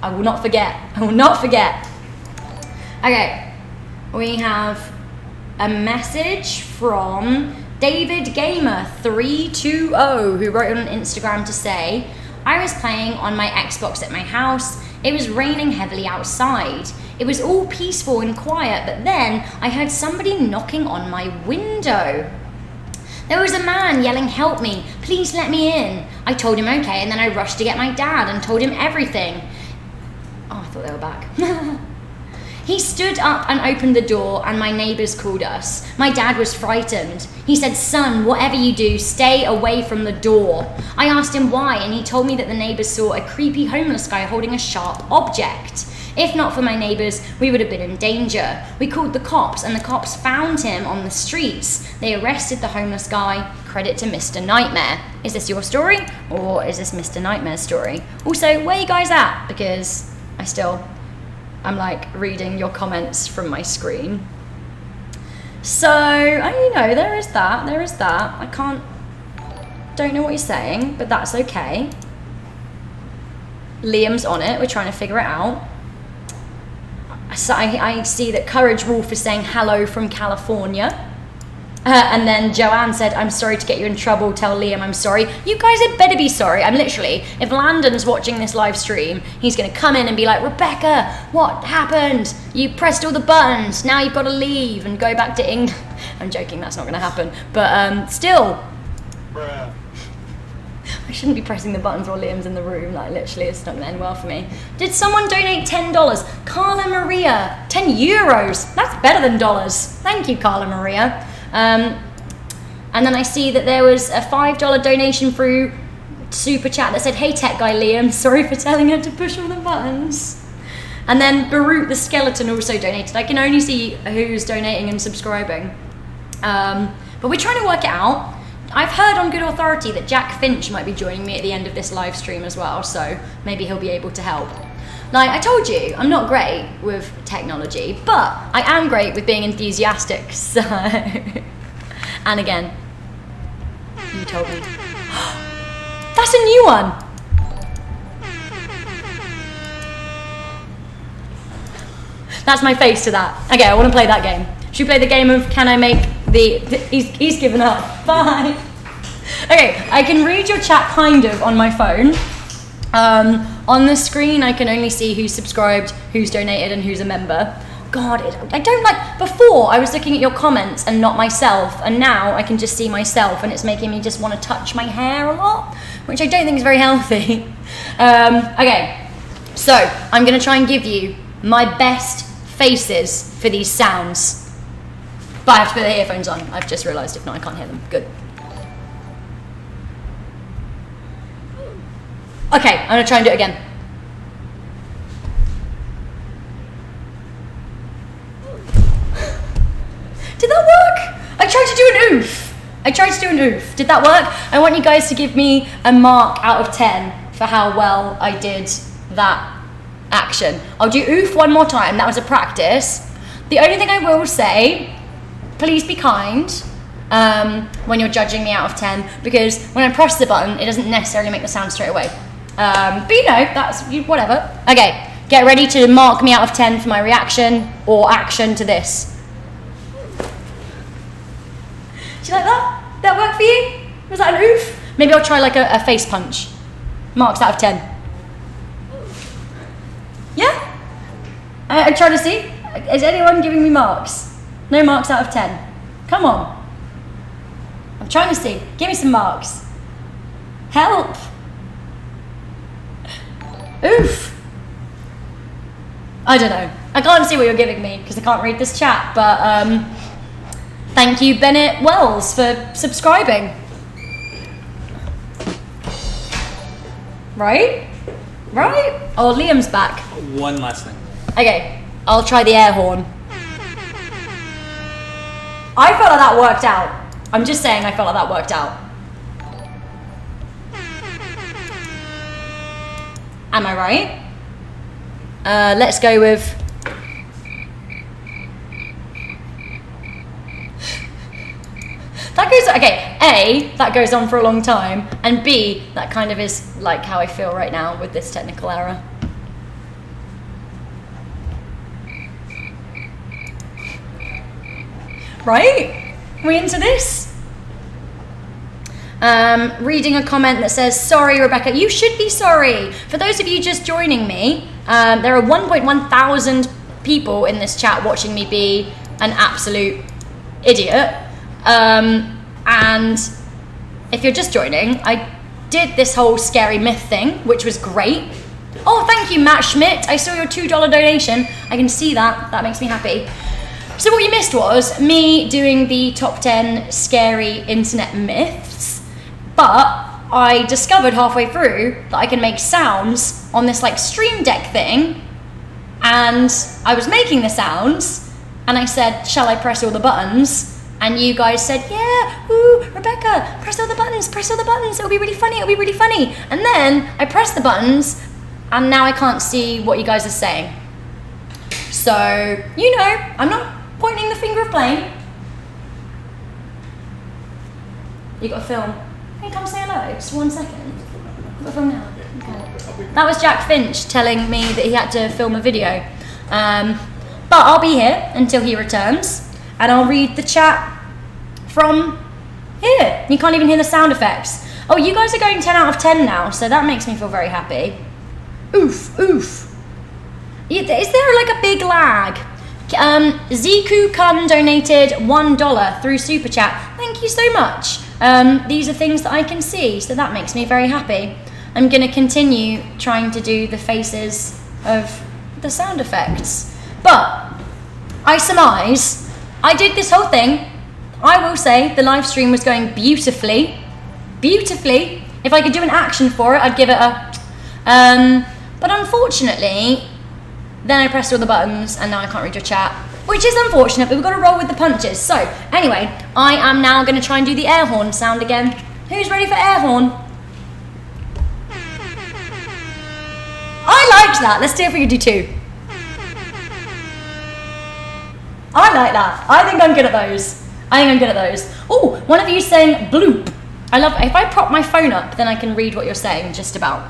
I will not forget. I will not forget. Okay, we have a message from David Gamer 320 who wrote on Instagram to say, I was playing on my Xbox at my house. It was raining heavily outside. It was all peaceful and quiet, but then I heard somebody knocking on my window. There was a man yelling, help me, please let me in. I told him okay, and then I rushed to get my dad and told him everything. Oh, I thought they were back. He stood up and opened the door and my neighbours called us. My dad was frightened. He said, son, whatever you do, stay away from the door. I asked him why and he told me that the neighbours saw a creepy homeless guy holding a sharp object. If not for my neighbours, we would have been in danger. We called the cops and the cops found him on the streets. They arrested the homeless guy. Credit to Mr. Nightmare. Is this your story or is this Mr. Nightmare's story? Also, where are you guys at? Because I'm like reading your comments from my screen. So, there is that. I don't know what you're saying, but that's okay. Liam's on it. We're trying to figure it out. So I see that Courage Wolf is saying hello from California. And then Joanne said, I'm sorry to get you in trouble, tell Liam I'm sorry. You guys had better be sorry. I'm literally, if Landon's watching this live stream, he's going to come in and be like, Rebecca, what happened? You pressed all the buttons, now you've got to leave and go back to England. I'm joking, that's not going to happen. But still, Bruh. I shouldn't be pressing the buttons while Liam's in the room. Like, literally, it's not going to end well for me. Did someone donate $10? Carla Maria, 10 euros. That's better than dollars. Thank you, Carla Maria. And then I see that there was a $5 donation through Super Chat that said, hey tech guy Liam, sorry for telling her to push all the buttons. And then Barut the Skeleton also donated. I can only see who's donating and subscribing. But we're trying to work it out. I've heard on good authority that Jack Finch might be joining me at the end of this live stream as well, so maybe he'll be able to help. Like I told you, I'm not great with technology, but I am great with being enthusiastic, so... And again, you told me. That's a new one! That's my face to that. Okay, I want to play that game. Should we play the game of can I make he's given up. Bye. Okay, I can read your chat kind of on my phone. On the screen, I can only see who's subscribed, who's donated, and who's a member. God, I don't like... Before, I was looking at your comments and not myself, and now I can just see myself, and it's making me just want to touch my hair a lot, which I don't think is very healthy. Okay, so I'm going to try and give you my best faces for these sounds. But I have to put the earphones on. I've just realised, if not, I can't hear them. Good. Okay, I'm going to try and do it again. Did that work? I tried to do an oof. Did that work? I want you guys to give me a mark out of 10 for how well I did that action. I'll do oof one more time. That was a practice. The only thing I will say, please be kind when you're judging me out of 10, because when I press the button, it doesn't necessarily make the sound straight away. But you know, that's whatever. Okay, get ready to mark me out of 10 for my reaction or action to this. Do you like that? That work for you? Was that an oof? Maybe I'll try like a face punch. Marks out of 10. Yeah? I try to see. Is anyone giving me marks? No marks out of 10. Come on. I'm trying to see. Give me some marks. Help. Oof. I don't know. I can't see what you're giving me because I can't read this chat, but thank you, Bennett Wells, for subscribing. Right? Right? Oh, Liam's back. One last thing. Okay, I'll try the air horn. I felt like that worked out. I'm just saying I felt like that worked out. Am I right? Let's go with... That goes... Okay, A, that goes on for a long time, and B, that kind of is like how I feel right now with this technical error. Right? Are we into this? Reading a comment that says, sorry, Rebecca, you should be sorry. For those of you just joining me, there are 1.1 thousand people in this chat watching me be an absolute idiot. And if you're just joining, I did this whole scary myth thing, which was great. Oh, thank you, Matt Schmidt. I saw your $2 donation. I can see that. That makes me happy. So what you missed was me doing the top 10 scary internet myths, but I discovered halfway through that I can make sounds on this like Stream Deck thing, and I was making the sounds, and I said, shall I press all the buttons? And you guys said, yeah, ooh, Rebecca, press all the buttons, it'll be really funny. And then I pressed the buttons, and now I can't see what you guys are saying. So, you know, I'm not pointing the finger of blame. You got to film. Hey, come say hello. Just 1 second. I've got to film now. Okay. That was Jack Finch telling me that he had to film a video. But I'll be here until he returns, and I'll read the chat from here. You can't even hear the sound effects. Oh, you guys are going 10 out of 10 now, so that makes me feel very happy. Oof, oof. Is there like a big lag? Ziku Kun donated $1 through Super Chat. Thank you so much. These are things that I can see, so that makes me very happy. I'm going to continue trying to do the faces of the sound effects. But I surmise I did this whole thing. I will say the live stream was going beautifully. Beautifully. If I could do an action for it, I'd give it a... but unfortunately, then I pressed all the buttons, and now I can't read your chat, which is unfortunate, but we've got to roll with the punches. So, anyway, I am now going to try and do the air horn sound again. Who's ready for air horn? I liked that. Let's see if we can do 2. I like that. I think I'm good at those. Oh, one of you saying bloop. I love if I prop my phone up, then I can read what you're saying just about.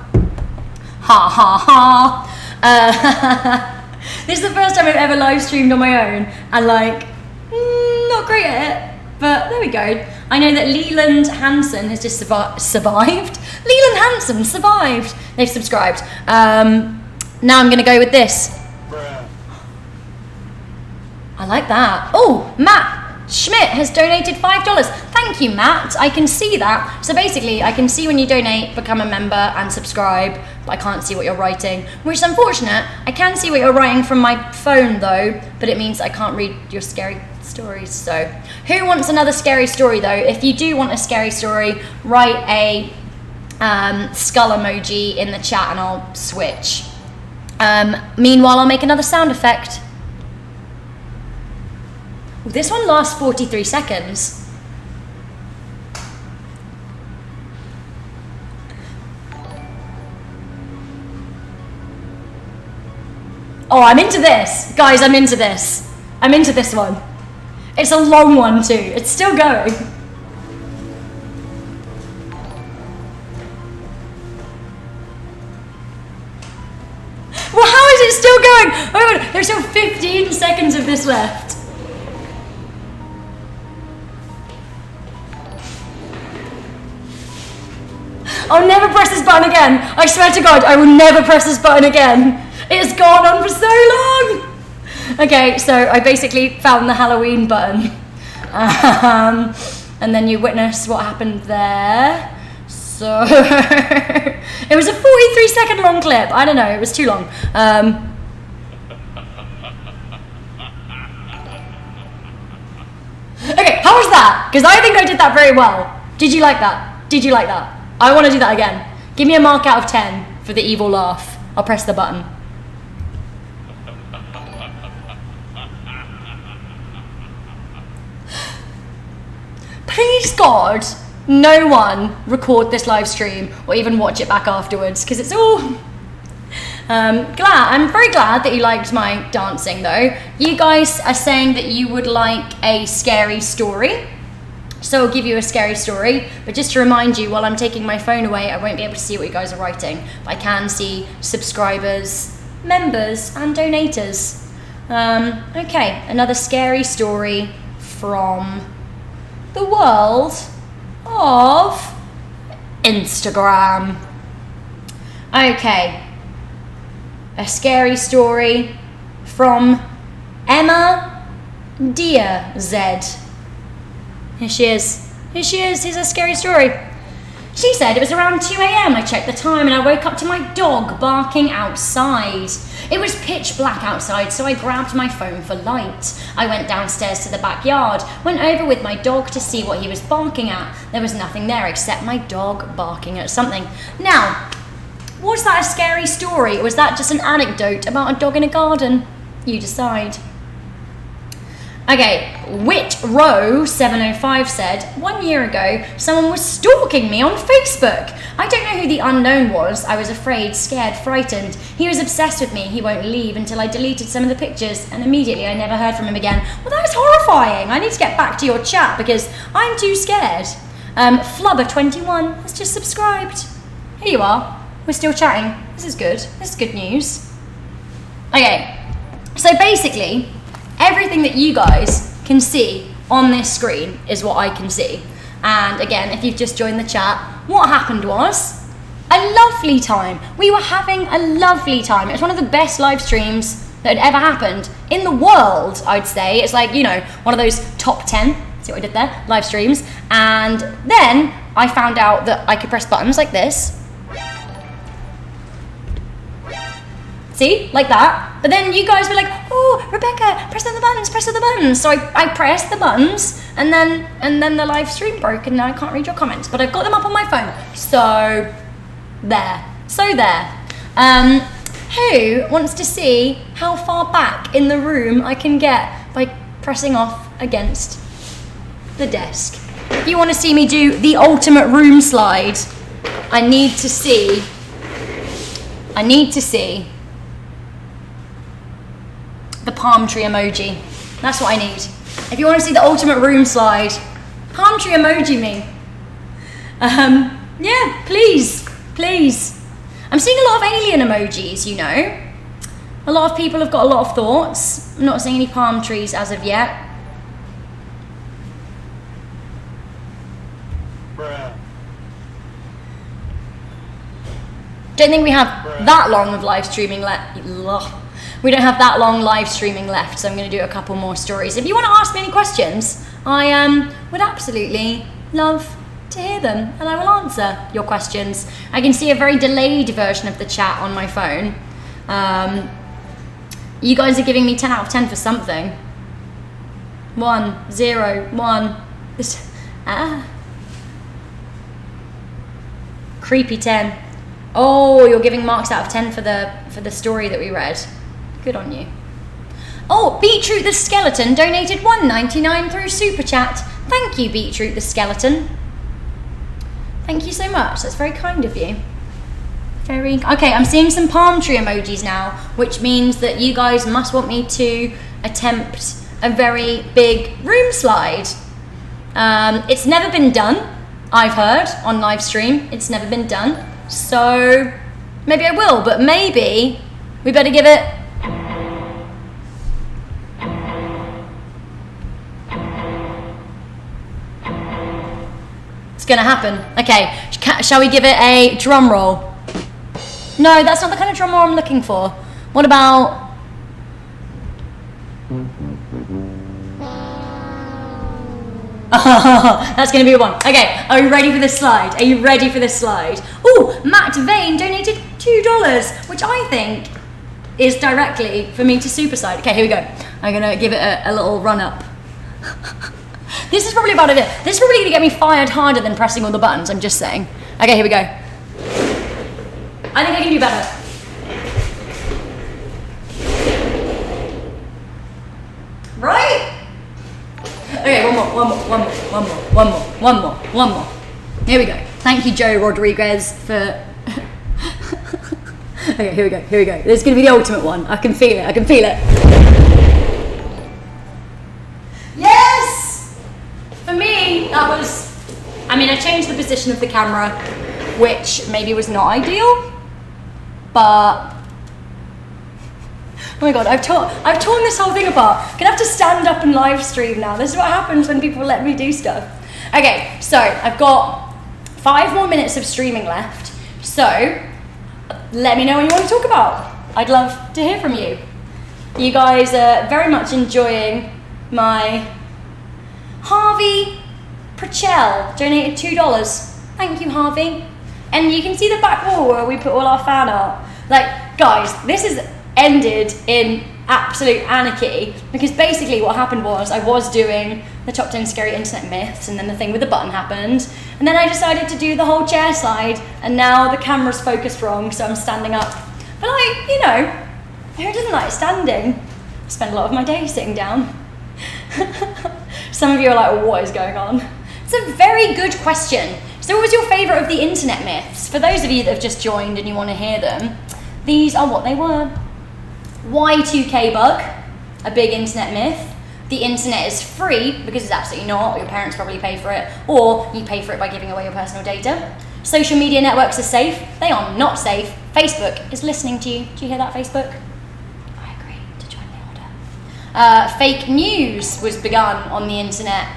Ha ha ha. This is the first time I've ever live streamed on my own, and like, not great at it, but there we go. I know that Leland Hansen has just survived. Leland Hansen survived. They've subscribed. Now I'm gonna go with this. Bruh. I like that. Oh, Matt Schmidt has donated $5. Thank you, Matt. I can see that. So basically, I can see when you donate, become a member, and subscribe, but I can't see what you're writing, which is unfortunate. I can see what you're writing from my phone, though, but it means I can't read your scary stories. So, who wants another scary story, though? If you do want a scary story, write a skull emoji in the chat, and I'll switch. Meanwhile, I'll make another sound effect. This one lasts 43 seconds. Oh, I'm into this. Guys, I'm into this. I'm into this one. It's a long one too. It's still going. Well, how is it still going? Oh my god, there's still 15 seconds of this left. I'll never press this button again. I swear to God, I will never press this button again. It's gone on for so long. Okay, so I basically found the Halloween button. And then you witness what happened there. So, it was a 43-second long clip. I don't know, it was too long. Okay, how was that? Because I think I did that very well. Did you like that? Did you like that? I want to do that again. Give me a mark out of 10 for the evil laugh. I'll press the button. Please God, no one record this live stream or even watch it back afterwards, because it's all... I'm very glad that you liked my dancing though. You guys are saying that you would like a scary story. So I'll give you a scary story, but just to remind you, while I'm taking my phone away, I won't be able to see what you guys are writing, but I can see subscribers, members, and donators. Okay, another scary story from the world of Instagram. Okay, a scary story from Emma Dear Z. Here she is. Here's a scary story. She said it was around 2 a.m. I checked the time and I woke up to my dog barking outside. It was pitch black outside, so I grabbed my phone for light. I went downstairs to the backyard, went over with my dog to see what he was barking at. There was nothing there except my dog barking at something. Now, was that a scary story, or was that just an anecdote about a dog in a garden? You decide. Okay, Whitrow705 said, 1 year ago, someone was stalking me on Facebook. I don't know who the unknown was. I was afraid, scared, frightened. He was obsessed with me. He won't leave until I deleted some of the pictures, and immediately I never heard from him again. Well, that was horrifying. I need to get back to your chat because I'm too scared. Flubber21 has just subscribed. Here you are. We're still chatting. This is good. This is good news. Okay, so basically, everything that you guys can see on this screen is what I can see. And again, if you've just joined the chat, what happened was a lovely time. We were having a lovely time. It was one of the best live streams that had ever happened in the world, I'd say. It's like, you know, one of those top 10, see what I did there, live streams. And then I found out that I could press buttons like this. See, like that. But then you guys were like, oh, Rebecca, press on the buttons, press on the buttons. So I pressed the buttons, and then the live stream broke, and now I can't read your comments. But I've got them up on my phone. So there. Who wants to see how far back in the room I can get by pressing off against the desk? If you want to see me do the ultimate room slide, I need to see the palm tree emoji. That's what I need. If you want to see the ultimate room slide, palm tree emoji me. Yeah, please. I'm seeing a lot of alien emojis, you know. A lot of people have got a lot of thoughts. I'm not seeing any palm trees as of yet. Bruh. Don't think we have that long of live streaming left. We don't have that long live streaming left, so I'm going to do a couple more stories. If you want to ask me any questions, I would absolutely love to hear them, and I will answer your questions. I can see a very delayed version of the chat on my phone. You guys are giving me 10 out of 10 for something. 1, 0, 1. Creepy 10. Oh, you're giving marks out of 10 for the story that we read. Good on you. Oh, Beetroot the Skeleton donated $1.99 through Super Chat. Thank you, Beetroot the Skeleton. Thank you so much. That's very kind of you. Okay, I'm seeing some palm tree emojis now, which means that you guys must want me to attempt a very big room slide. It's never been done, I've heard, on live stream. It's never been done. So maybe I will, but maybe we better give it... It's gonna happen. Okay, shall we give it a drum roll? No, that's not the kind of drum roll I'm looking for. What about... Oh, that's gonna be a one. Okay, are you ready for this slide? Are you ready for this slide? Oh, Matt Vane donated $2, which I think is directly for me to super slide. Okay, here we go. I'm gonna give it a little run up. This is probably about it. This is probably gonna get me fired harder than pressing all the buttons, I'm just saying. Okay, here we go. I think I can do better. Right? Okay, one more. Here we go. Thank you, Joe Rodriguez, for... Okay, here we go. This is going to be the ultimate one. I can feel it. Yes! For me, that was... I mean, I changed the position of the camera, which maybe was not ideal, but... Oh my god, I've torn this whole thing apart. I'm gonna have to stand up and live stream now. This is what happens when people let me do stuff. Okay, so I've got 5 more minutes of streaming left. So let me know what you want to talk about. I'd love to hear from you. You guys are very much enjoying my... Harvey Pritchell donated $2. Thank you, Harvey. And you can see the back wall where we put all our fan art. Like, guys, this is ended in absolute anarchy, because basically what happened was I was doing the top 10 scary internet myths, and then the thing with the button happened, and then I decided to do the whole chair slide, and now the camera's focused wrong, so I'm standing up. But like, you know, who doesn't like standing? I spend a lot of my day sitting down. Some of you are like, well, what is going on? It's a very good question. So what was your favourite of the internet myths? For those of you that have just joined and you want to hear them, these are what they were. Y2K bug, a big internet myth. The internet is free, because it's absolutely not. Your parents probably pay for it, or you pay for it by giving away your personal data. Social media networks are safe. They are not safe. Facebook is listening to you. Do you hear that, Facebook? I agree to join the order. Fake news was begun on the internet.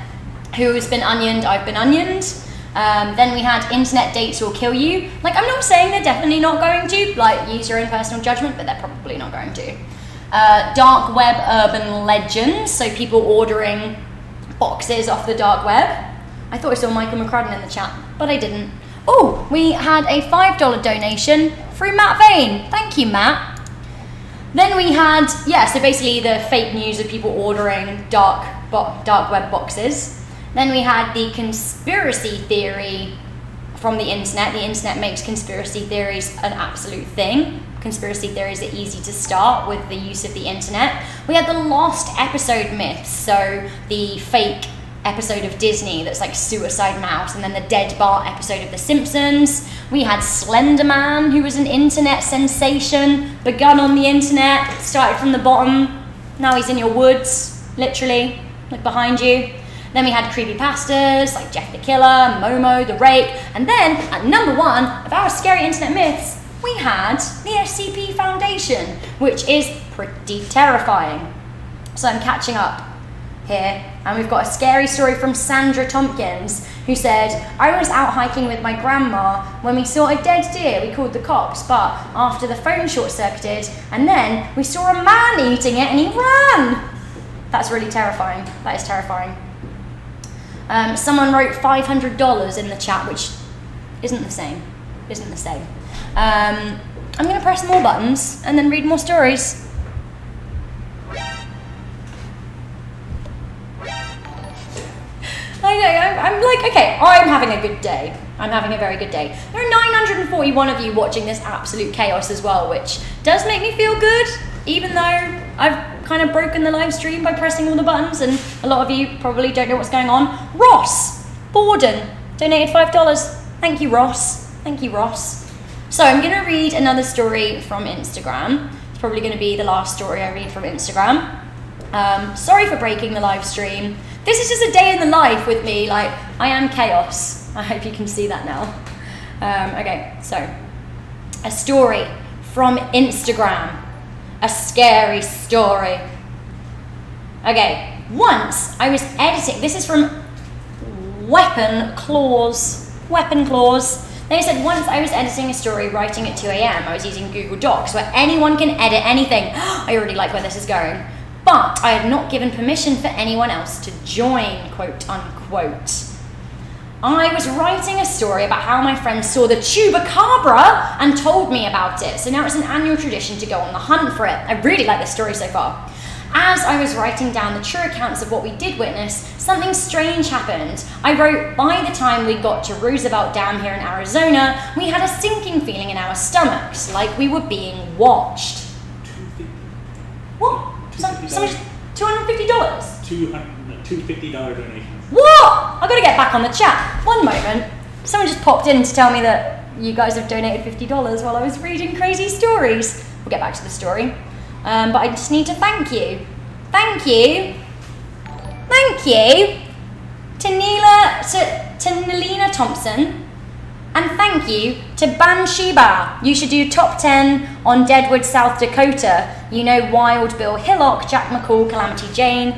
Who's been onioned? I've been onioned. Then we had internet dates will kill you. Like, I'm not saying they're definitely not going to, like, use your own personal judgment, but they're probably not going to. Dark web urban legends, so people ordering boxes off the dark web. I thought I saw Michael McCrudden in the chat, but I didn't. Oh, we had a $5 donation through Matt Vane. Thank you, Matt. Then we had, so basically the fake news of people ordering dark web boxes. Then we had the conspiracy theory from the internet. The internet makes conspiracy theories an absolute thing, conspiracy theories are easy to start with the use of the internet. We had the lost episode myths, so the fake episode of Disney that's like Suicide Mouse, and then the Dead Bart episode of The Simpsons. We had Slenderman, who was an internet sensation, begun on the internet, started from the bottom, now he's in your woods, literally, like behind you. Then we had creepypastas, like Jeff the Killer, Momo, the Rake, and then, at number 1 of our scary internet myths, we had the SCP Foundation, which is pretty terrifying. So I'm catching up here, and we've got a scary story from Sandra Tompkins, who said, I was out hiking with my grandma when we saw a dead deer. We called the cops, but after the phone short-circuited, and then we saw a man eating it and he ran. That's really terrifying. That is terrifying. Someone wrote $500 in the chat, which isn't the same. I'm going to press more buttons and then read more stories. I know, I'm like, okay, I'm having a good day. I'm having a very good day. There are 941 of you watching this absolute chaos as well, which does make me feel good, even though I've kind of broken the live stream by pressing all the buttons, and a lot of you probably don't know what's going on. Ross Borden donated $5. Thank you, Ross. Thank you, Ross. So I'm going to read another story from Instagram. It's probably going to be the last story I read from Instagram. Sorry for breaking the live stream. This is just a day in the life with me, like, I am chaos. I hope you can see that now. Okay, so, a story from Instagram. A scary story. Okay, once I was editing, this is from Weapon Claws. They said, once I was editing a story, writing at 2 a.m. I was using Google Docs, where anyone can edit anything. I already like where this is going. But I had not given permission for anyone else to join, quote unquote. I was writing a story about how my friend saw the chupacabra and told me about it. So now it's an annual tradition to go on the hunt for it. I really like this story so far. As I was writing down the true accounts of what we did witness, something strange happened. I wrote, by the time we got to Roosevelt Dam here in Arizona, we had a sinking feeling in our stomachs, like we were being watched. What? Someone just $250? $250 donation. What? I've got to get back on the chat. One moment. Someone just popped in to tell me that you guys have donated $50 while I was reading crazy stories. We'll get back to the story. But I just need to thank you. Thank you to Nelina Thompson. And thank you to Bansheeba. You should do top 10 on Deadwood, South Dakota. You know Wild Bill Hillock, Jack McCall, Calamity Jane.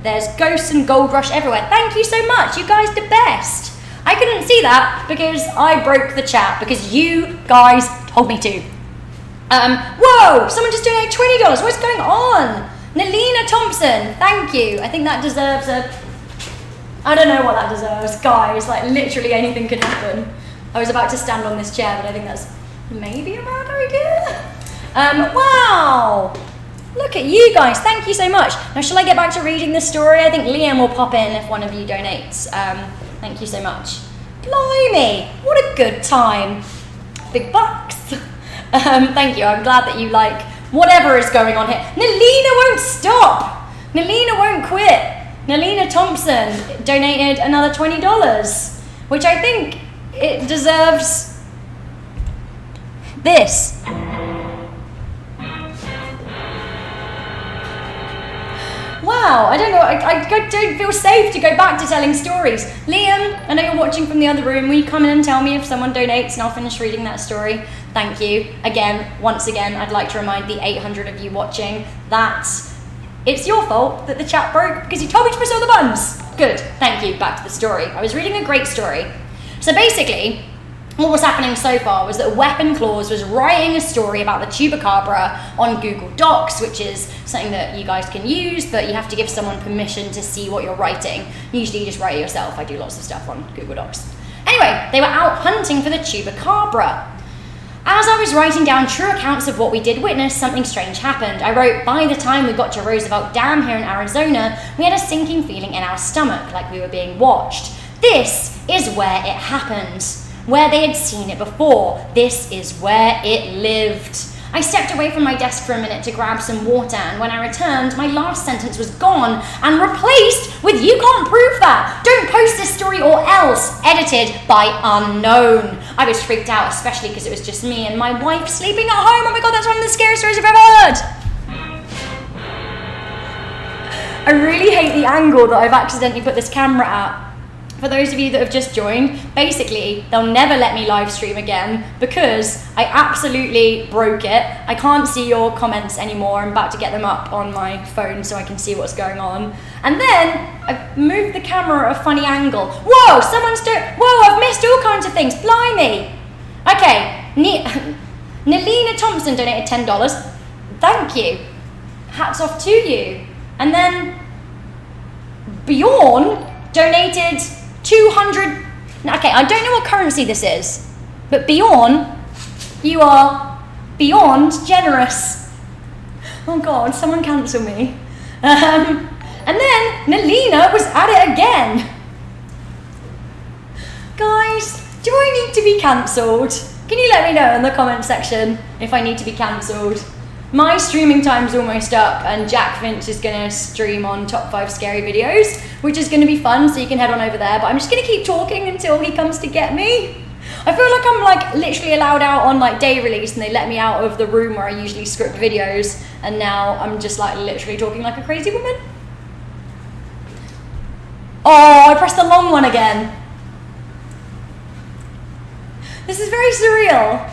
There's Ghosts and Gold Rush everywhere. Thank you so much. You guys the best. I couldn't see that because I broke the chat because you guys told me to. Whoa! Someone just donated $20. What's going on? Nelina Thompson. Thank you. I think that deserves a... I don't know what that deserves. Guys, like literally anything could happen. I was about to stand on this chair, but I think that's maybe a bad idea. Wow! Look at you guys. Thank you so much. Now, shall I get back to reading the story? I think Liam will pop in if one of you donates. Thank you so much. Blimey! What a good time. Big bucks. Thank you. I'm glad that you like whatever is going on here. Nelina won't stop. Nelina won't quit. Nelina Thompson donated another $20, which I think it deserves this. Wow, I don't know, I don't feel safe to go back to telling stories. Liam, I know you're watching from the other room. Will you come in and tell me if someone donates and I'll finish reading that story? Thank you. Again, once again, I'd like to remind the 800 of you watching that it's your fault that the chat broke because you told me to press all the buttons. Good, thank you. Back to the story. I was reading a great story. So basically, what was happening so far was that Weapon Claws was writing a story about the chupacabra on Google Docs, which is something that you guys can use, but you have to give someone permission to see what you're writing. Usually you just write it yourself. I do lots of stuff on Google Docs. Anyway, they were out hunting for the chupacabra. As I was writing down true accounts of what we did witness, something strange happened. I wrote, by the time we got to Roosevelt Dam here in Arizona, we had a sinking feeling in our stomach, like we were being watched. This is where it happened. Where they had seen it before. This is where it lived. I stepped away from my desk for a minute to grab some water, and when I returned, my last sentence was gone and replaced with "You can't prove that! Don't post this story or else!" Edited by unknown. I was freaked out, especially because it was just me and my wife sleeping at home. Oh my god, that's one of the scariest stories I've ever heard! I really hate the angle that I've accidentally put this camera at. For those of you that have just joined, basically, they'll never let me live stream again because I absolutely broke it. I can't see your comments anymore. I'm about to get them up on my phone so I can see what's going on. And then I've moved the camera at a funny angle. Whoa, whoa, I've missed all kinds of things. Blimey. Okay, Nelina Thompson donated $10. Thank you. Hats off to you. And then Bjorn donated 200. Okay, I don't know what currency this is, but Bjorn, you are beyond generous. Oh god, someone cancel me. And then Nelina was at it again. Guys, do I need to be cancelled? Can you let me know in the comment section if I need to be cancelled? My streaming time's almost up, and Jack Finch is going to stream on top 5 scary videos, which is going to be fun, so you can head on over there. But I'm just going to keep talking until he comes to get me. I feel like I'm like literally allowed out on like day release, and they let me out of the room where I usually script videos, and now I'm just like literally talking like a crazy woman. Oh, I pressed the long one again. This is very surreal.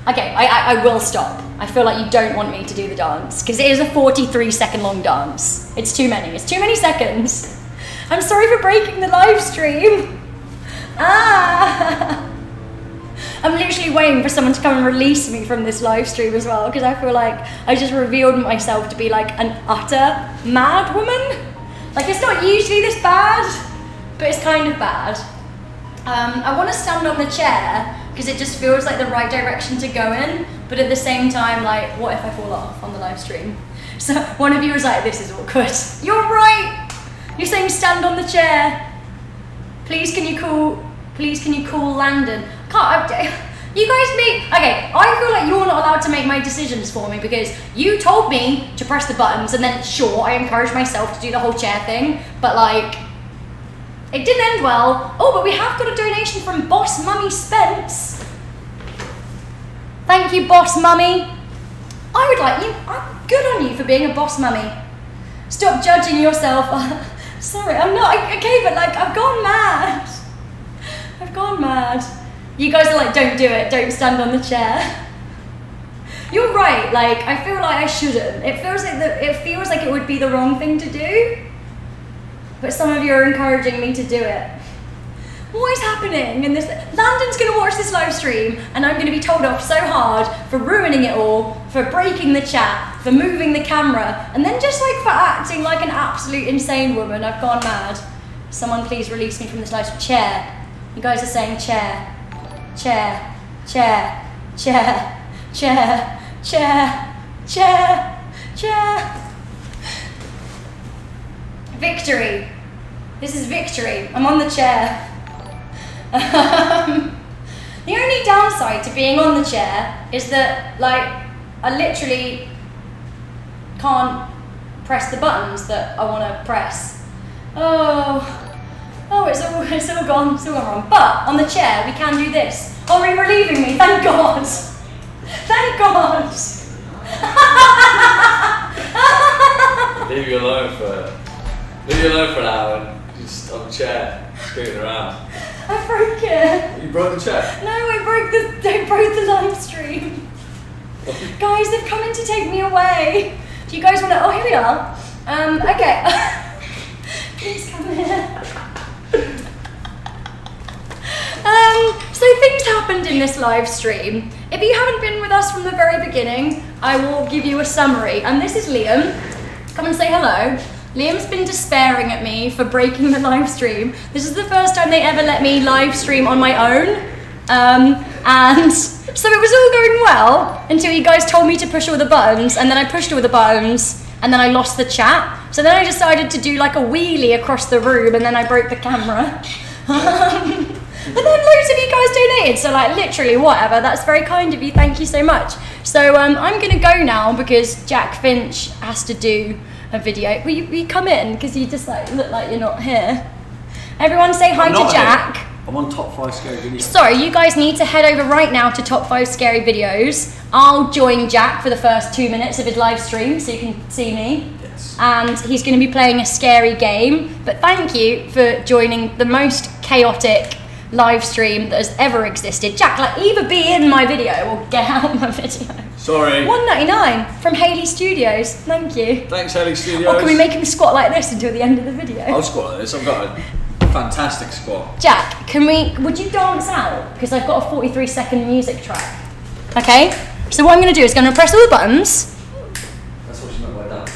Okay, I will stop. I feel like you don't want me to do the dance because it is a 43-second long dance. It's too many. It's too many seconds. I'm sorry for breaking the live stream. Ah! I'm literally waiting for someone to come and release me from this live stream as well because I feel like I just revealed myself to be like an utter mad woman. Like, it's not usually this bad, but it's kind of bad. I want to stand on the chair because it just feels like the right direction to go in, but at the same time, like, what if I fall off on the live stream? So one of you was like, this is awkward. You're right. You're saying stand on the chair. Please can you call Landon? You guys okay, I feel like you're not allowed to make my decisions for me because you told me to press the buttons, and then sure, I encouraged myself to do the whole chair thing, but like, it didn't end well. Oh, but we have got a donation from Boss Mummy Spence. Thank you, Boss Mummy. I would like you. I'm good on you for being a boss mummy. Stop judging yourself. Sorry, I'm not. Okay, but like, I've gone mad. I've gone mad. You guys are like, don't do it. Don't stand on the chair. You're right. Like, I feel like I shouldn't. It feels like it would be the wrong thing to do. But some of you are encouraging me to do it. What is happening in this? Landon's going to watch this live stream and I'm going to be told off so hard for ruining it all, for breaking the chat, for moving the camera, and then just like for acting like an absolute insane woman. I've gone mad. Someone please release me from this live stream. Chair. You guys are saying chair. Chair. Chair. Chair. Chair. Chair. Chair. Chair. Victory. This is victory. I'm on the chair. The only downside to being on the chair is that, like, I literally can't press the buttons that I want to press. Oh, it's all gone wrong. But on the chair, we can do this. Oh, you're relieving me. Thank God. Thank God. Leave you alone for an hour and just on the chair, scooting around. I broke it. You broke the chair? No, I broke the live stream. Guys, they've come in to take me away. Do you guys want to? Oh, here we are. Okay. Please come here. So things happened in this live stream. If you haven't been with us from the very beginning, I will give you a summary. And this is Liam. Come and say hello. Liam's been despairing at me for breaking the live stream. This is the first time they ever let me live stream on my own. And so it was all going well until you guys told me to push all the buttons, and then I pushed all the buttons, and then I lost the chat. So then I decided to do like a wheelie across the room, and then I broke the camera. But then loads of you guys donated, so like literally whatever. That's very kind of you. Thank you so much. So I'm gonna go now because Jack Finch has to do a video. Will you come in because you just like look like you're not here. Everyone say hi to Jack. I'm on top 5 scary videos. Sorry, you guys need to head over right now to top 5 scary videos. I'll join Jack for the first 2 minutes of his live stream so you can see me. Yes. And he's going to be playing a scary game. But thank you for joining the most chaotic live stream that has ever existed. Jack, like either be in my video or get out of my video. Sorry. $1.99 from Haley Studios. Thank you. Thanks, Haley Studios. Or can we make him squat like this until the end of the video? I'll squat like this. I've got a fantastic squat. Jack, would you dance out? Because I've got a 43-second music track. Okay? So what I'm going to do is going to press all the buttons. That's what you meant by dance.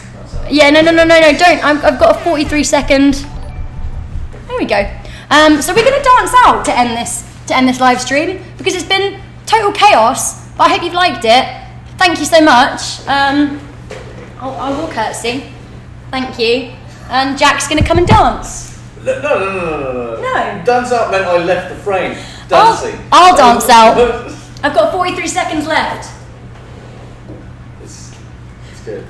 Yeah, no, don't. I've got a 43-second. There we go. So we're going to dance out to end this live stream because it's been total chaos. But I hope you've liked it. Thank you so much. I will curtsy. Thank you. And Jack's going to come and dance. No. No. Dance out meant I left the frame. Dancing. I'll dance out. I've got 43 seconds left. It's good.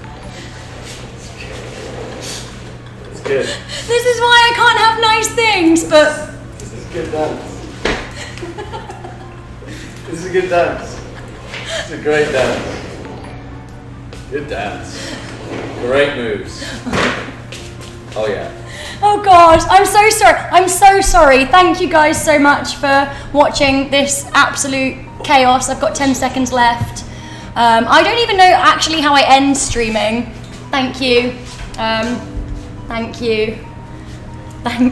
It's good. This is why I can't have nice things, but This is good dance. This is a good dance. It's a great dance. Good dance. Great moves. Oh yeah. oh god, I'm so sorry. I'm so sorry. Thank you guys so much for watching this absolute chaos. I've got 10 seconds left. I don't even know actually how I end streaming. Thank you. Thank you. Thank